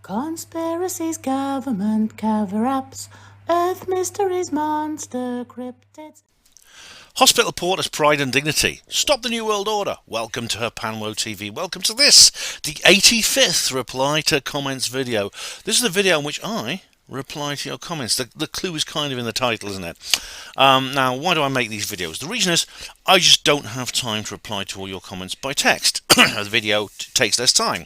Conspiracies, government cover-ups, Earth mysteries, monster cryptids. Hospital Porter's Pride and Dignity. Stop the New World Order. Welcome to HPANWO TV. Welcome to this, the 85th reply to comments video. This is the video in which I reply to your comments. The clue is kind of in the title, isn't it? Now, why do I make these videos? The reason is I just don't have time to reply to all your comments by text. The video takes less time.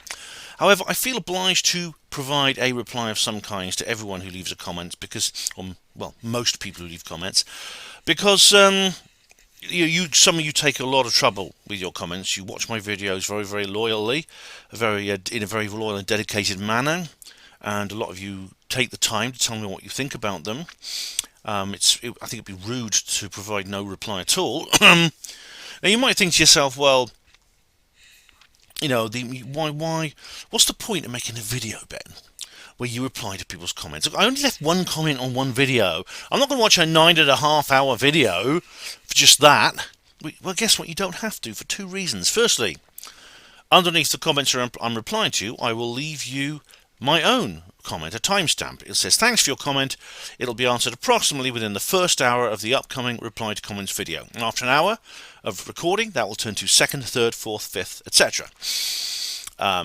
However, I feel obliged to provide a reply of some kind to everyone who leaves a comment because, well, most people who leave comments, because some of you take a lot of trouble with your comments. You watch my videos very, very loyally, in a very loyal and dedicated manner, and a lot of you take the time to tell me what you think about them. I think it'd be rude to provide no reply at all. Now you might think to yourself, well, you know, why? What's the point of making a video, Ben, where you reply to people's comments? Look, I only left one comment on one video. I'm not going to watch a 9.5-hour video for just that. Well, guess what? You don't have to, for two reasons. Firstly, underneath the comments I'm replying to, I will leave you my own comment, a timestamp. It says, thanks for your comment. It'll be answered approximately within the first hour of the upcoming reply to comments video. And after an hour of recording, that will turn to second, third, fourth, fifth, etc.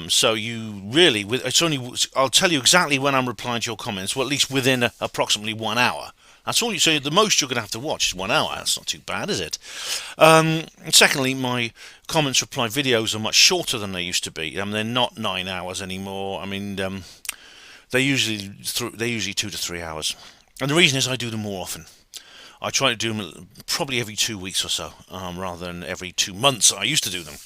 So you really, I'll tell you exactly when I'm replying to your comments, well, at least within approximately 1 hour. That's all. So the most you're going to have to watch is 1 hour. That's not too bad, is it? Secondly, my comments reply videos are much shorter than they used to be. They're not 9 hours anymore. I mean, they're usually 2 to 3 hours. And the reason is I do them more often. I try to do them probably every 2 weeks or so, rather than every 2 months I used to do them.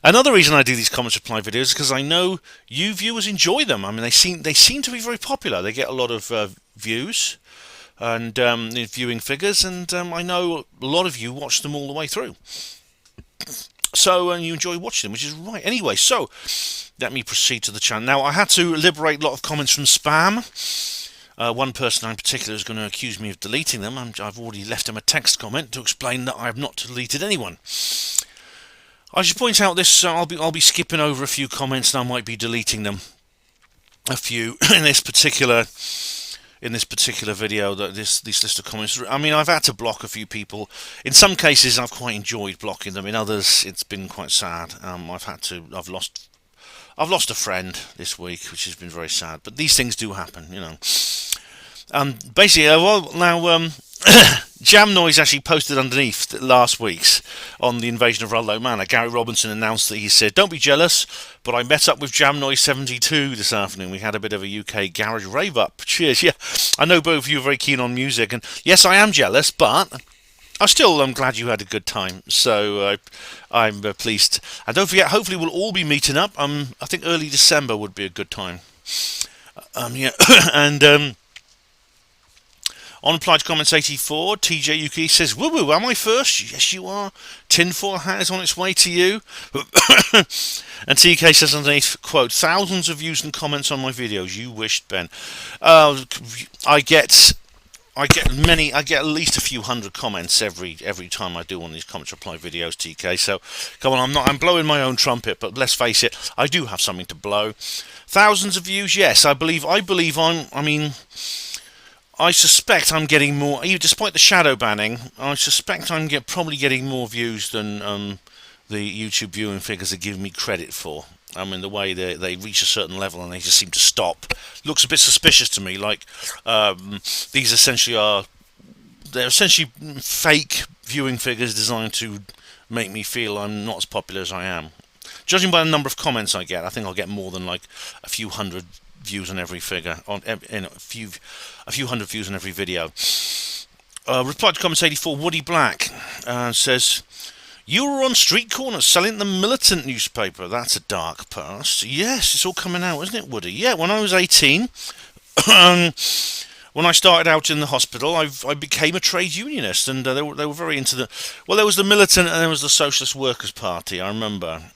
Another reason I do these comments reply videos is because I know you viewers enjoy them. I mean, they seem to be very popular. They get a lot of views and viewing figures, and I know a lot of you watch them all the way through. So, and you enjoy watching them, which is right. Anyway, so let me proceed to the channel. Now, I had to liberate a lot of comments from spam. One person in particular is going to accuse me of deleting them. I've already left him a text comment to explain that I have not deleted anyone. I should point out this. I'll be skipping over a few comments, and I might be deleting them. A few in this particular video, this list of comments. I mean, I've had to block a few people. In some cases, I've quite enjoyed blocking them. In others, it's been quite sad. I've lost a friend this week, which has been very sad. But these things do happen, you know. Basically, Jam Noise actually posted underneath last week's on the invasion of Ludlow Manor. Gary Robinson announced that he said, "Don't be jealous, but I met up with Jam Noise 72 this afternoon. We had a bit of a UK garage rave up. Cheers." Yeah, I know both of you are very keen on music, and yes, I am jealous, but I'm glad you had a good time. So I'm pleased. And don't forget, hopefully we'll all be meeting up. I think early December would be a good time. Yeah, and. On reply to comments 84, TJ Yuki says, "Woo woo, am I first?" Yes, you are. Tinfoil hat is on its way to you. And TK says underneath, quote, "Thousands of views and comments on my videos. You wished, Ben." I get at least a few hundred comments every time I do one of these comments reply videos, TK. So come on, I'm blowing my own trumpet, but let's face it, I do have something to blow. Thousands of views, yes. I suspect I'm getting more, despite the shadow banning. I suspect I'm probably getting more views than the YouTube viewing figures are giving me credit for. I mean, the way they reach a certain level and they just seem to stop looks a bit suspicious to me. Like they're essentially fake viewing figures designed to make me feel I'm not as popular as I am. Judging by the number of comments I get, I think I'll get more than like a few hundred views on every figure, a few hundred views on every video. Reply to comments 84, Woody Black says, "You were on street corners selling the Militant newspaper. That's a dark past." Yes, it's all coming out, isn't it, Woody? Yeah, when I was 18, when I started out in the hospital, I became a trade unionist, and they were very into the. Well, there was the Militant and there was the Socialist Workers' Party. I remember.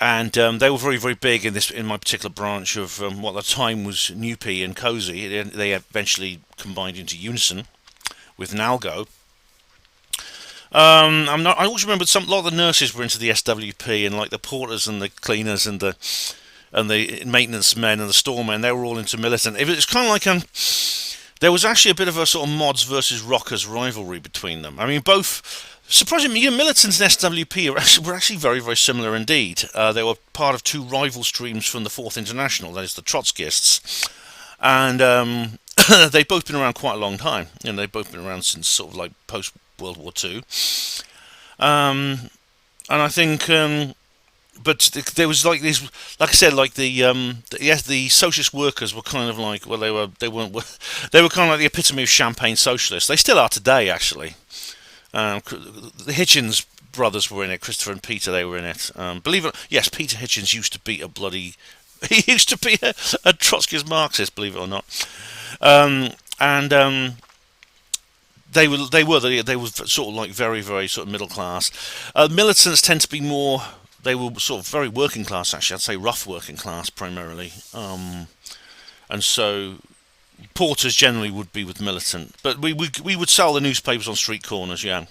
And they were very, very big in my particular branch of what at the time was NUPE and COSY. They eventually combined into Unison with Nalgo. I also remember a lot of the nurses were into the SWP, and like the porters and the cleaners and the and the maintenance men and the storemen, they were all into militant. It was kind of like there was actually a bit of a sort of mods versus rockers rivalry between them. I mean, both. Surprisingly, militants and SWP were actually very, very similar indeed. They were part of two rival streams from the Fourth International, that is the Trotskyists, and they've both been around quite a long time. They've both been around since sort of like post World War II. And I think, but there was like this, like I said, like the socialist workers were kind of like, well, they were kind of like the epitome of champagne socialists. They still are today, actually. The Hitchens brothers were in it. Christopher and Peter, they were in it. Believe it, yes, Peter Hitchens used to be he used to be a Trotskyist Marxist, believe it or not. They were sort of like very, very sort of middle class. Militants tend to be more. They were sort of very working class, actually. I'd say rough working class primarily. And so porters generally would be with militant, but we would sell the newspapers on street corners, yeah.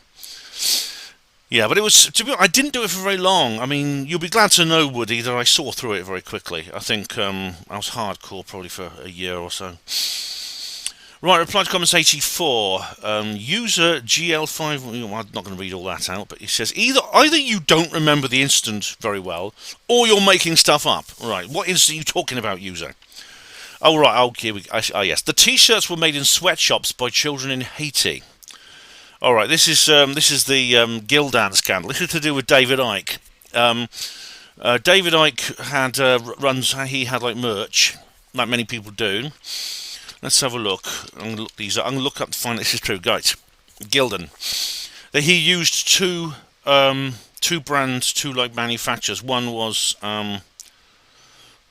But it was, I didn't do it for very long. I mean, you'll be glad to know, Woody, that I saw through it very quickly. I think I was hardcore probably for a year or so. Right, reply to comments 84. User GL5. I'm not going to read all that out, but he says either you don't remember the incident very well, or you're making stuff up. Right, what incident are you talking about, user? Oh, right, okay, yes. The T-shirts were made in sweatshops by children in Haiti. All right, this is the Gildan scandal. This is to do with David Ike. David Ike had he had like merch, like many people do. Let's have a look. I'm going to look these up. I'm going to look up to find this is true. Guys, Gildan. That he used two brands, two like manufacturers. One was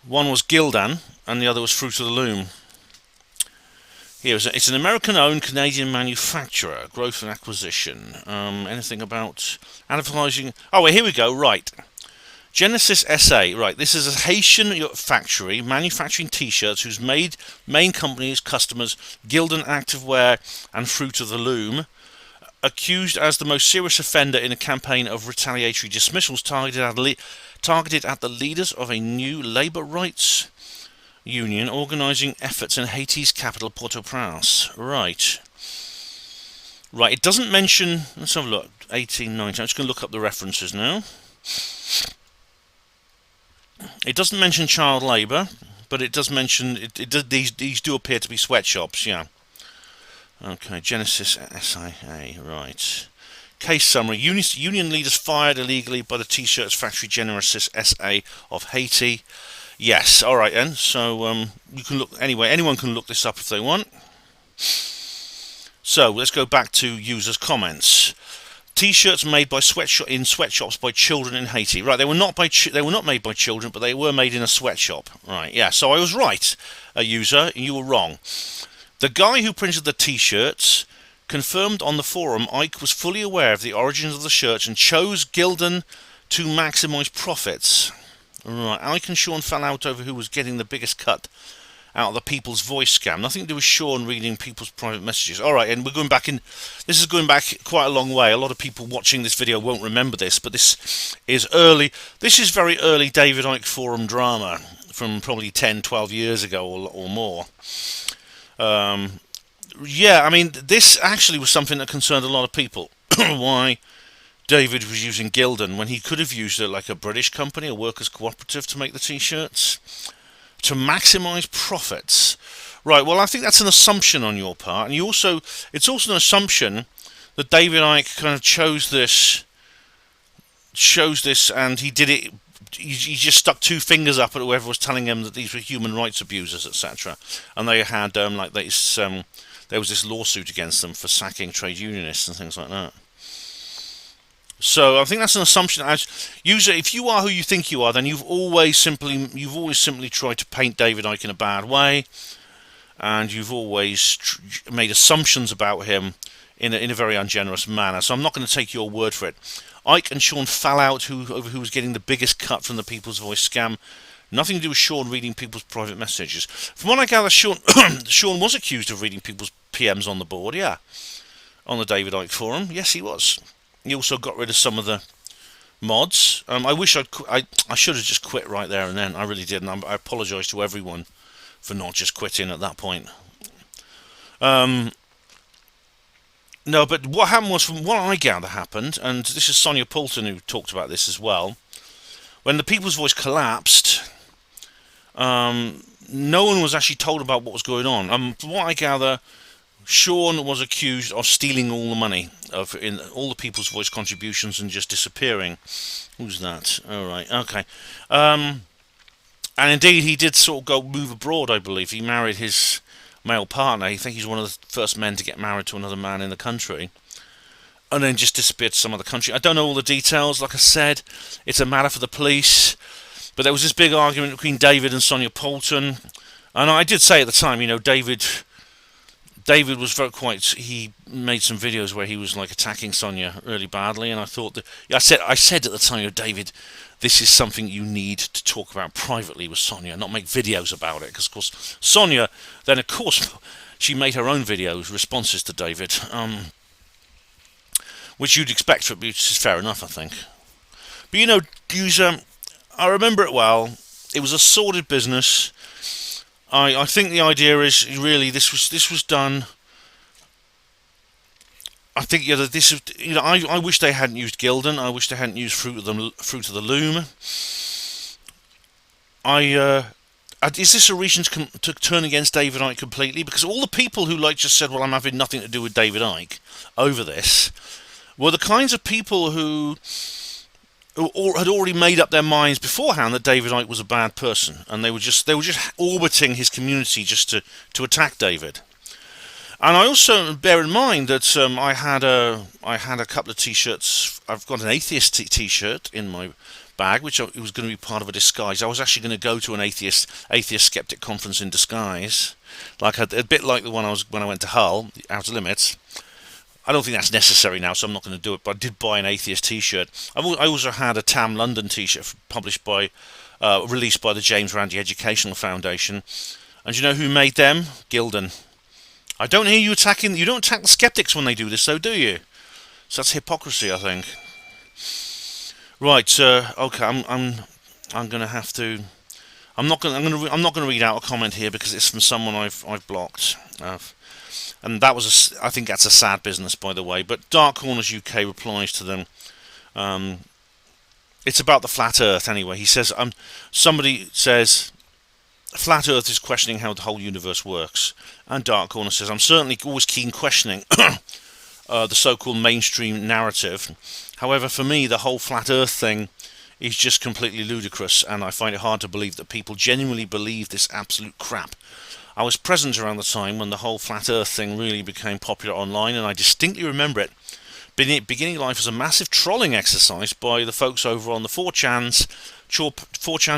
Gildan, and the other was Fruit of the Loom. It's an American-owned Canadian manufacturer. Growth and acquisition. Anything about advertising? Oh, well, here we go. Right. Genesis SA. Right. This is a Haitian factory manufacturing T-shirts whose main companies, customers, Gildan Activewear and Fruit of the Loom, accused as the most serious offender in a campaign of retaliatory dismissals targeted at the leaders of a new labour rights union organising efforts in Haiti's capital, Port-au-Prince. Right. It doesn't mention. Let's have a look. 18, 19. I'm just going to look up the references now. It doesn't mention child labour, but it does mention these do appear to be sweatshops. Yeah. Okay. Genesis SIA. Right. Case summary. Union leaders fired illegally by the T-shirts factory Genesis SA of Haiti. Yes, alright then, so you can look, anyway, anyone can look this up if they want. So, let's go back to users' comments. T-shirts made by in sweatshops by children in Haiti. Right, they were not made by children, but they were made in a sweatshop. Right, yeah, so I was right, a user, and you were wrong. The guy who printed the T-shirts confirmed on the forum Ike was fully aware of the origins of the shirts and chose Gildan to maximise profits. Right, Ike and Sean fell out over who was getting the biggest cut out of the People's Voice scam. Nothing to do with Sean reading people's private messages. Alright, and we're going back in. This is going back quite a long way. A lot of people watching this video won't remember this, but this is early. This is very early David Ike forum drama from probably 10, 12 years ago or more. Yeah, I mean, this actually was something that concerned a lot of people. Why David was using Gildan when he could have used it like a British company, a workers' cooperative, to make the T-shirts to maximise profits. Right, well, I think that's an assumption on your part, and it's also an assumption that David Ike kind of chose this, and he did it. He just stuck two fingers up at whoever was telling him that these were human rights abusers, etc. And they had there was this lawsuit against them for sacking trade unionists and things like that. So I think that's an assumption. As user, if you are who you think you are, then you've always simply tried to paint David Ike in a bad way, and you've always made assumptions about him in a very ungenerous manner. So I'm not going to take your word for it. Ike and Sean fell out over who was getting the biggest cut from the People's Voice scam. Nothing to do with Sean reading people's private messages. From what I gather, Sean was accused of reading people's PMs on the board. Yeah, on the David Ike forum. Yes, he was. He also got rid of some of the mods. I wish I should have just quit right there and then. I really did, and I apologise to everyone for not just quitting at that point. No, but what happened was, from what I gather happened, and this is Sonia Poulton who talked about this as well, when the People's Voice collapsed, no one was actually told about what was going on. From what I gather, Sean was accused of stealing all the money in all the People's Voice contributions and just disappearing. Who's that? All right, okay. And indeed, he did sort of go move abroad, I believe. He married his male partner. I think he's one of the first men to get married to another man in the country, and then just disappeared to some other country. I don't know all the details. Like I said, it's a matter for the police. But there was this big argument between David and Sonia Poulton, and I did say at the time, David was he made some videos where he was like attacking Sonia really badly, and I thought that I said at the time, David, this is something you need to talk about privately with Sonia, not make videos about it, because of course Sonia then of course she made her own videos, responses to David, which you'd expect for it, which is fair enough, I think. But I remember it well. It was a sordid business. I think the idea is really this was done. I think this is I wish they hadn't used Gildan. I wish they hadn't used Fruit of the Loom. Is this a reason to turn against David Icke completely? Because all the people who just said, well, I'm having nothing to do with David Icke over this, were the kinds of people who had already made up their minds beforehand that David Icke was a bad person, and they were just orbiting his community just to attack David. And I also bear in mind that I had a couple of t-shirts. I've got an atheist t-shirt in my bag, which it was going to be part of a disguise. I was actually going to go to an atheist skeptic conference in disguise, a bit like the one when I went to Hull, the Outer Limits. I don't think that's necessary now, so I'm not going to do it, but I did buy an atheist t-shirt. I also had a Tam London t-shirt released by the James Randi Educational Foundation. And do you know who made them? Gildan. I don't hear you attacking. You don't attack the skeptics when they do this, though, do you? So that's hypocrisy, I think. Right. Okay. I'm going to have to. I'm not going to read out a comment here because it's from someone I've blocked. And that was I think that's a sad business, by the way. But Dark Corners UK replies to them. It's about the flat Earth anyway. He says, somebody says, flat Earth is questioning how the whole universe works. And Dark Corner says, I'm certainly always keen questioning the so-called mainstream narrative. However, for me, the whole flat Earth thing is just completely ludicrous, and I find it hard to believe that people genuinely believe this absolute crap. I was present around the time when the whole flat Earth thing really became popular online, and I distinctly remember it beginning life as a massive trolling exercise by the folks over on the 4chan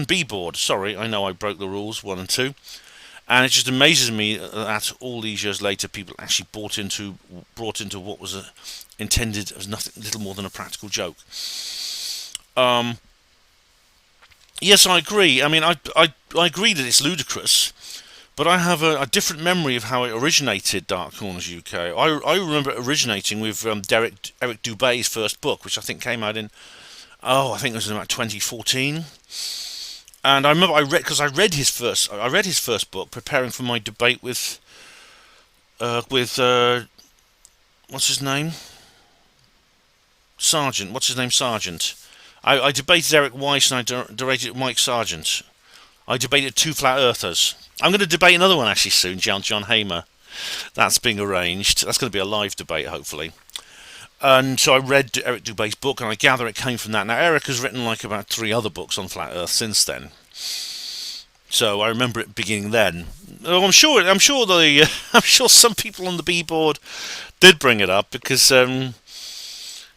B-board. Sorry, I know I broke the rules 1 and 2, and it just amazes me that all these years later people actually brought into what was intended as little more than a practical joke. Yes, I agree. I mean, I agree that it's ludicrous. But I have a different memory of how it originated, Dark Corners UK. I remember it originating with Eric Dubé's first book, which I think came out in, I think it was in about 2014. And I remember I read his first book, preparing for my debate with what's his name? Sargent. What's his name? Sargent. I debated Eric Weiss and I debated Mike Sargent. I debated two flat earthers. I'm going to debate another one actually soon, John Hamer. That's being arranged. That's going to be a live debate, hopefully. And so I read Eric Dubé's book, and I gather it came from that. Now, Eric has written about 3 other books on flat Earth since then. So I remember it beginning then. I'm sure some people on the B board did bring it up because that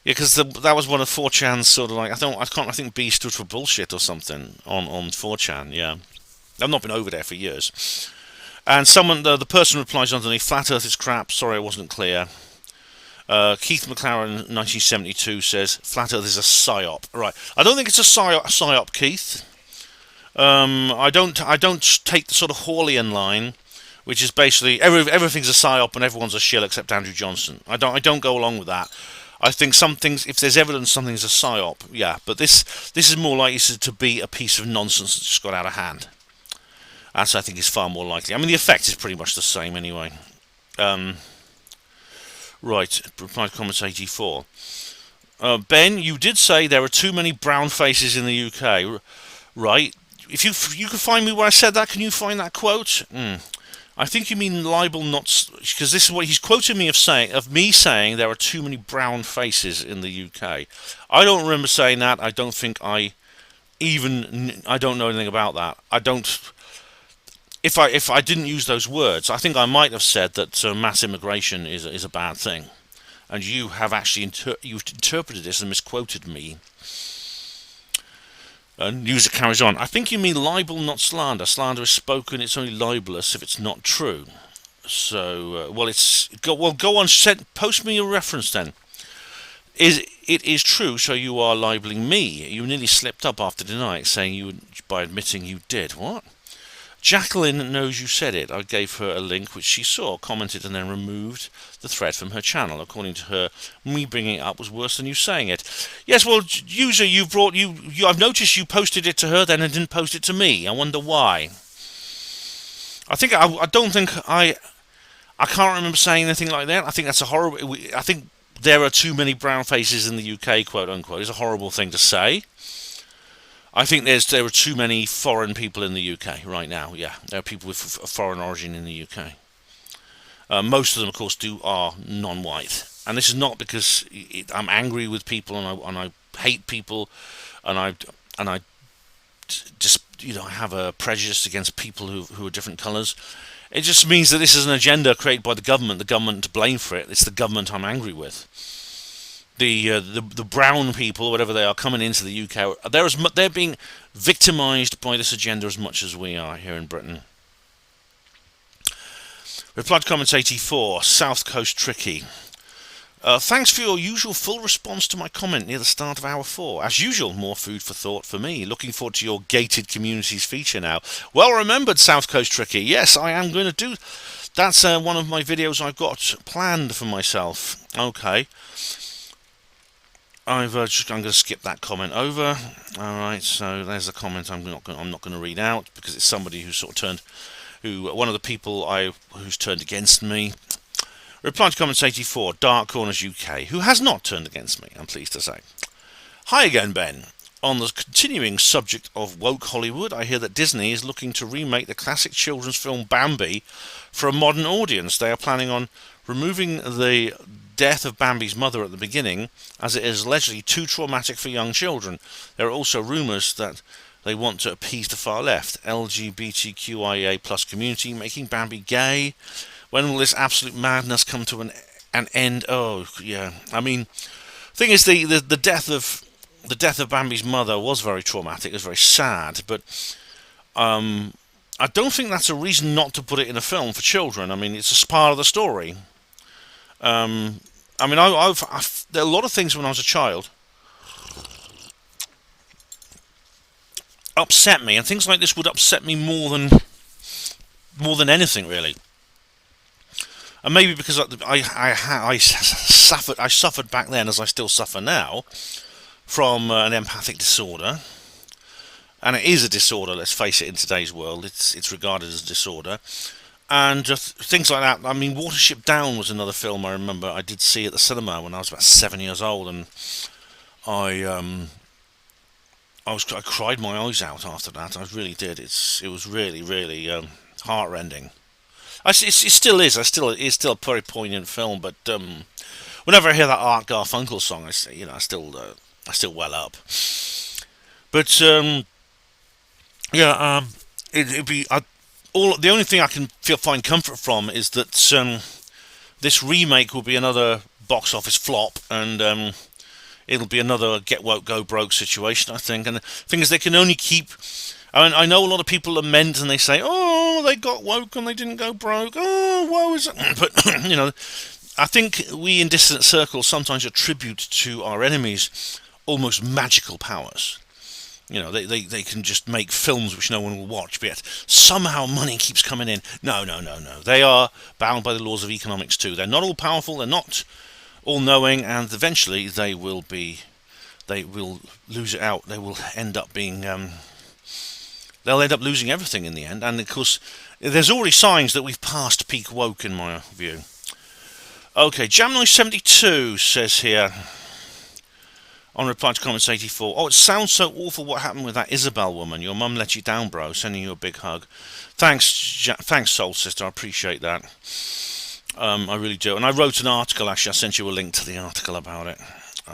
was one of 4chan's sort of I think B stood for bullshit or something on 4chan. Yeah. I've not been over there for years. And the person replies underneath, flat Earth is crap, sorry I wasn't clear. Keith McLaren, 1972, says, flat Earth is a psyop. Right, I don't think it's a psyop, Keith. I don't take the sort of Hawleyan line, which is basically everything's a psyop and everyone's a shill except Andrew Johnson. I don't go along with that. I think some things, if there's evidence something's a psyop, yeah. But this is more likely to be a piece of nonsense that just got out of hand. That's, I think, is far more likely. I mean, the effect is pretty much the same anyway. Right, reply to comments 84. Ben, you did say there are too many brown faces in the UK, right? If you can find me where I said that, can you find that quote? I think you mean libel, not, because this is what he's quoting me of me saying there are too many brown faces in the UK. I don't remember saying that. I don't think I don't know anything about that. I don't. If I didn't use those words, I think I might have said that mass immigration is a bad thing, and you have actually you've interpreted this and misquoted me. And user carries on. I think you mean libel, not slander. Slander is spoken. It's only libelous if it's not true. So, go on. Post me a reference then. It is true. So you are libeling me. You nearly slipped up after denying, saying you by admitting you did. What? Jacqueline knows you said it. I gave her a link which she saw, commented, and then removed the thread from her channel. According to her, me bringing it up was worse than you saying it. Yes, well, user, I've noticed you posted it to her then and didn't post it to me. I wonder why. I can't remember saying anything like that. I think that's a horrible. I think there are too many brown faces in the UK, quote unquote. Is a horrible thing to say. I think there are too many foreign people in the UK right now. Yeah, there are people with foreign origin in the UK. Most of them, of course, are non-white, and this is not because I'm angry with people and I hate people, and I just have a prejudice against people who are different colours. It just means that this is an agenda created by the government to blame for it. It's the government I'm angry with. The brown people, whatever they are, coming into the UK, they're being victimised by this agenda as much as we are here in Britain. Reply to comments 84. South Coast Tricky. Thanks for your usual full response to my comment near the start of hour 4. As usual, more food for thought for me. Looking forward to your gated communities feature now. Well remembered, South Coast Tricky. Yes, I am going to do. That's one of my videos I've got planned for myself. Okay. I'm going to skip that comment over. All right, so there's a comment I'm not going to read out because it's somebody who one of the people who's turned against me. Reply to comments 84. Dark Corners UK, who has not turned against me, I'm pleased to say. Hi again, Ben. On the continuing subject of woke Hollywood, I hear that Disney is looking to remake the classic children's film Bambi for a modern audience. They are planning on removing the death of Bambi's mother at the beginning, as it is allegedly too traumatic for young children. There are also rumours that they want to appease the far left, LGBTQIA plus community, making Bambi gay. When will this absolute madness come to an end? Oh, yeah. I mean, thing is, the death of Bambi's mother was very traumatic. It was very sad, but I don't think that's a reason not to put it in a film for children. I mean, it's a part of the story. I mean, there are a lot of things when I was a child upset me, and things like this would upset me more than anything, really. And maybe because I suffered back then, as I still suffer now, from an empathic disorder, and it is a disorder. Let's face it. In today's world, it's regarded as a disorder. And things like that. I mean, Watership Down was another film I remember I did see at the cinema when I was about 7 years old, and I cried my eyes out after that. I really did. It was really, really heartrending. It still is. It's still a very poignant film. But whenever I hear that Art Garfunkel song, I still well up. But it'd be. The only thing I can find comfort from is that this remake will be another box office flop, and it'll be another get woke go broke situation, I think. And the thing is, they can only keep. I mean, I know a lot of people lament and they say, "Oh, they got woke and they didn't go broke. Oh, woe is it?" But I think we in distant circles sometimes attribute to our enemies almost magical powers. They can just make films which no one will watch, but yet somehow money keeps coming in. No. They are bound by the laws of economics too. They're not all powerful. They're not all-knowing, and eventually they will lose it out. They will end up being they'll end up losing everything in the end. And of course, there's already signs that we've passed peak woke, in my view. Okay, Jamnoy72 says here, on reply to comments 84, oh, it sounds so awful what happened with that Isabel woman. Your mum let you down, bro. Sending you a big hug. Thanks, Soul Sister. I appreciate that. I really do. And I wrote an article, actually. I sent you a link to the article about it,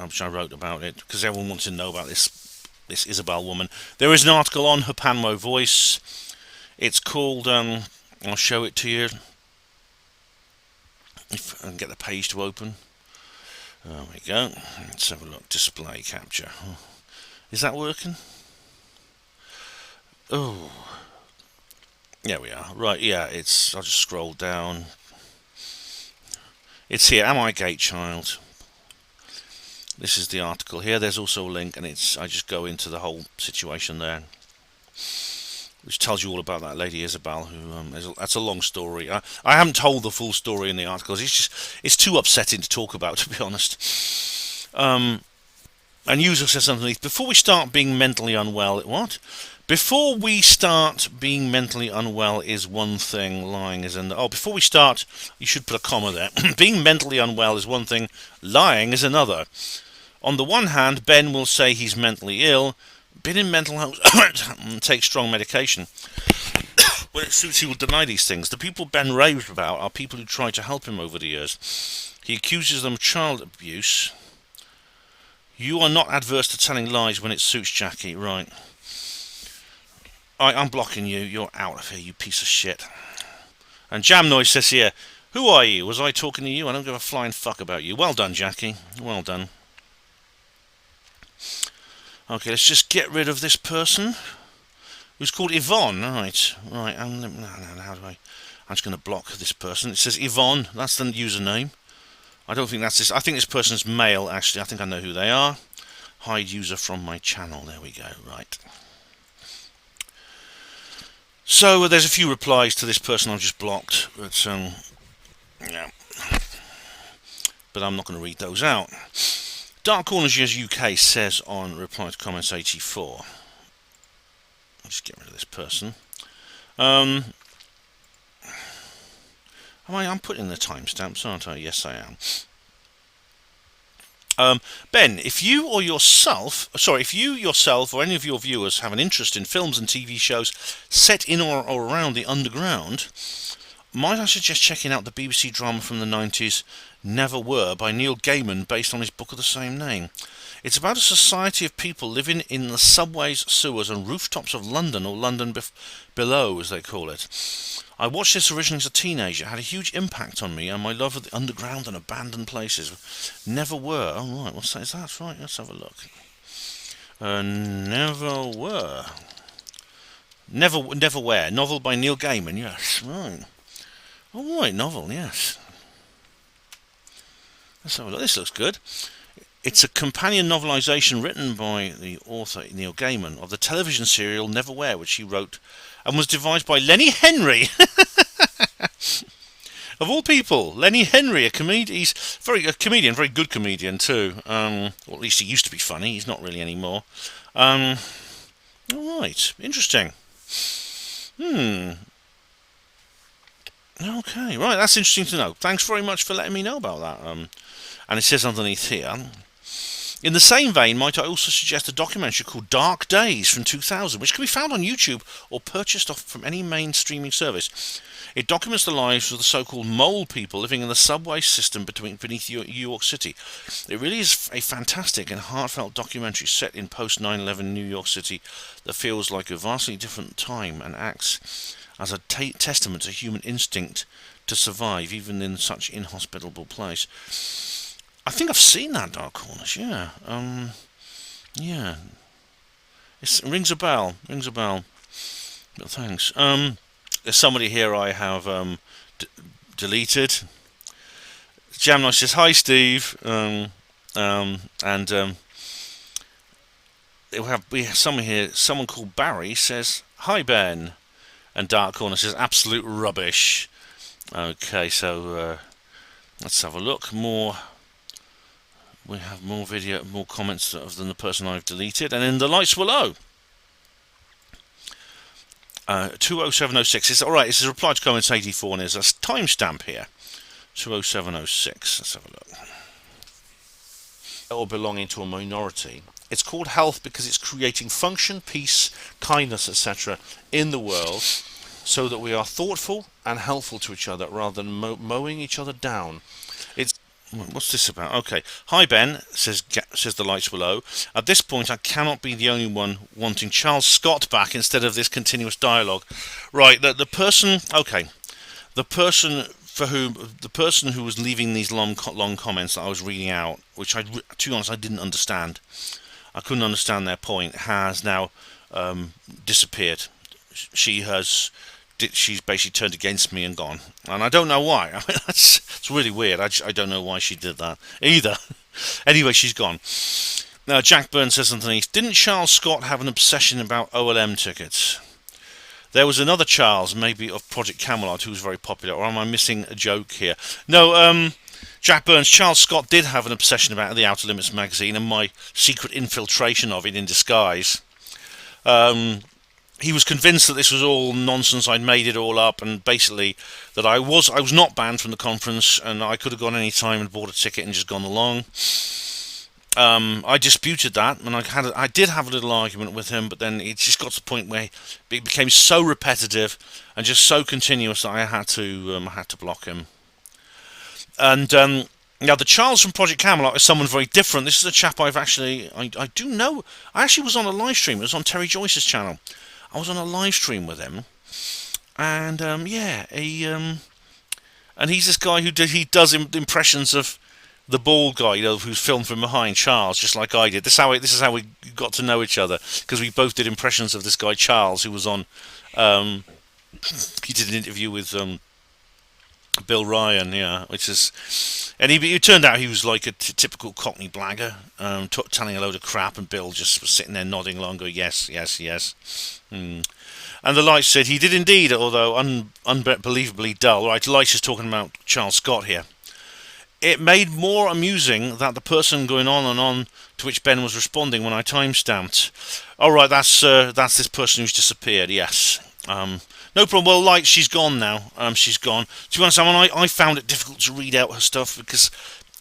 which I wrote about it, because everyone wants to know about this Isabel woman. There is an article on HPANWO Voice. It's called, I'll show it to you, if I can get the page to open. There we go. Let's have a look. Display capture. Is that working? Oh. There we are. Right, yeah, I'll just scroll down. It's here. Am I gay, child? This is the article here. There's also a link, and I just go into the whole situation there, which tells you all about that lady Isabel, who that's a long story. I haven't told the full story in the articles. It's too upsetting to talk about, to be honest. And user says underneath, before we start being mentally unwell, what? Before we start being mentally unwell is one thing, lying is another. Oh, before we start, you should put a comma there. Being mentally unwell is one thing, lying is another. On the one hand, Ben will say he's mentally ill, been in mental health, and take strong medication. When it suits, he will deny these things. The people Ben raves about are people who try to help him over the years. He accuses them of child abuse. You are not adverse to telling lies when it suits, Jackie. Right. I'm blocking you. You're out of here, you piece of shit. And Jam Noise says here, who are you? Was I talking to you? I don't give a flying fuck about you. Well done, Jackie. Well done. Okay, let's just get rid of this person, who's called Yvonne. Right. No, how do I'm just going to block this person. It says Yvonne. That's the username. I don't think that's this. I think this person's male, actually. I think I know who they are. Hide user from my channel. There we go. Right. So there's a few replies to this person I've just blocked, but yeah. But I'm not going to read those out. Dark Corners UK says on reply to comments 84. I'll just get rid of this person. I'm putting the timestamps, aren't I? Yes, I am. Ben, if you yourself or any of your viewers have an interest in films and TV shows set in or around the underground, might I suggest checking out the BBC drama from the 90s, Never Were, by Neil Gaiman, based on his book of the same name. It's about a society of people living in the subways, sewers and rooftops of London, or London below, as they call it. I watched this originally as a teenager. It had a huge impact on me and my love of the underground and abandoned places. Never Were. Oh, right. What's that? Is that right? Let's have a look. Never Were. Never Where. Novel by Neil Gaiman. Yes. Right. All right. Novel. Yes. Let's have a look. This looks good. It's a companion novelisation written by the author Neil Gaiman of the television serial Never Where, which he wrote and was devised by Lenny Henry. Of all people, Lenny Henry, a comedian. He's a comedian, very good comedian too. Or at least he used to be funny. He's not really anymore. All right, interesting. Okay, right. That's interesting to know. Thanks very much for letting me know about that. And it says underneath here, in the same vein, might I also suggest a documentary called Dark Days from 2000, which can be found on YouTube or purchased off from any main streaming service. It documents the lives of the so-called mole people living in the subway system beneath New York City. It really is a fantastic and heartfelt documentary set in post-9/11 New York City that feels like a vastly different time and acts as a testament to human instinct to survive even in such inhospitable place. I think I've seen that, Dark Corners, yeah. Yeah. It rings a bell. But thanks. There's somebody here I have deleted. Jamnosh says, hi, Steve. We have someone here, someone called Barry says, hi, Ben. And Dark Corner says, absolute rubbish. Okay, so let's have a look. More we have more video, more comments than the person I've deleted. And in the lights below, 20706. It's alright, it's a reply to comments 84, and there's a timestamp here. 20706. Let's have a look. Or belonging to a minority. It's called health because it's creating function, peace, kindness, etc. in the world, so that we are thoughtful and helpful to each other rather than mowing each other down. It's what's this about? Okay. Hi Ben, says the lights below. At this point, I cannot be the only one wanting Charles Scott back instead of this continuous dialogue. Right. The person. Okay. The person who was leaving these long comments that I was reading out, which to be honest I didn't understand. I couldn't understand their point. Has now disappeared. She's basically turned against me and gone, and I don't know why. I mean, it's really weird. I don't know why she did that either. Anyway, she's gone. Now, Jack Burns says underneath, didn't Charles Scott have an obsession about OLM tickets? There was another Charles, maybe of Project Camelot, who was very popular, or am I missing a joke here? No, Jack Burns, Charles Scott did have an obsession about the Outer Limits magazine and my secret infiltration of it in disguise. He was convinced that this was all nonsense. I'd made it all up, and basically that I was not banned from the conference, and I could have gone any time and bought a ticket and just gone along. I disputed that, and I did have a little argument with him, but then it just got to the point where it became so repetitive and just so continuous that I had to block him. And now the Charles from Project Camelot is someone very different. This is a chap I do know. I actually was on a live stream. It was on Terry Joyce's channel. I was on a live stream with him, and and he's this guy who does impressions of the bald guy, who's filmed from behind, Charles, just like I did. This is how we got to know each other, because we both did impressions of this guy Charles, who was on. He did an interview with Bill Ryan, and it turned out he was like a typical Cockney blagger, telling a load of crap, and Bill just was sitting there nodding along, going yes, yes, yes. And the Lights said he did indeed, although unbelievably dull. Right, Lights is talking about Charles Scott here. It made more amusing that the person going on and on to which Ben was responding when I timestamped. All right, that's this person who's disappeared. Yes. No problem. Well, Lights, she's gone now. She's gone. To be honest, I found it difficult to read out her stuff because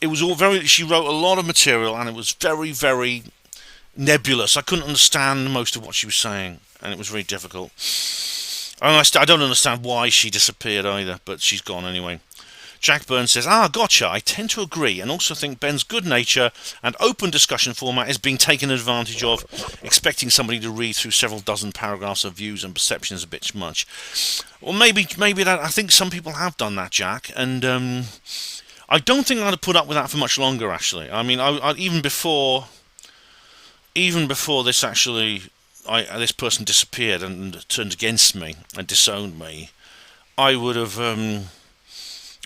it was all she wrote a lot of material, and it was very, very nebulous. I couldn't understand most of what she was saying, and it was very difficult. And I don't understand why she disappeared either, but she's gone anyway. Jack Burns says, gotcha. I tend to agree, and also think Ben's good nature and open discussion format is being taken advantage of. Expecting somebody to read through several dozen paragraphs of views and perception is a bit much. Well, maybe that. I think some people have done that, Jack, and I don't think I'd have put up with that for much longer. Actually, I mean, even before this this person disappeared and turned against me and disowned me, I would have.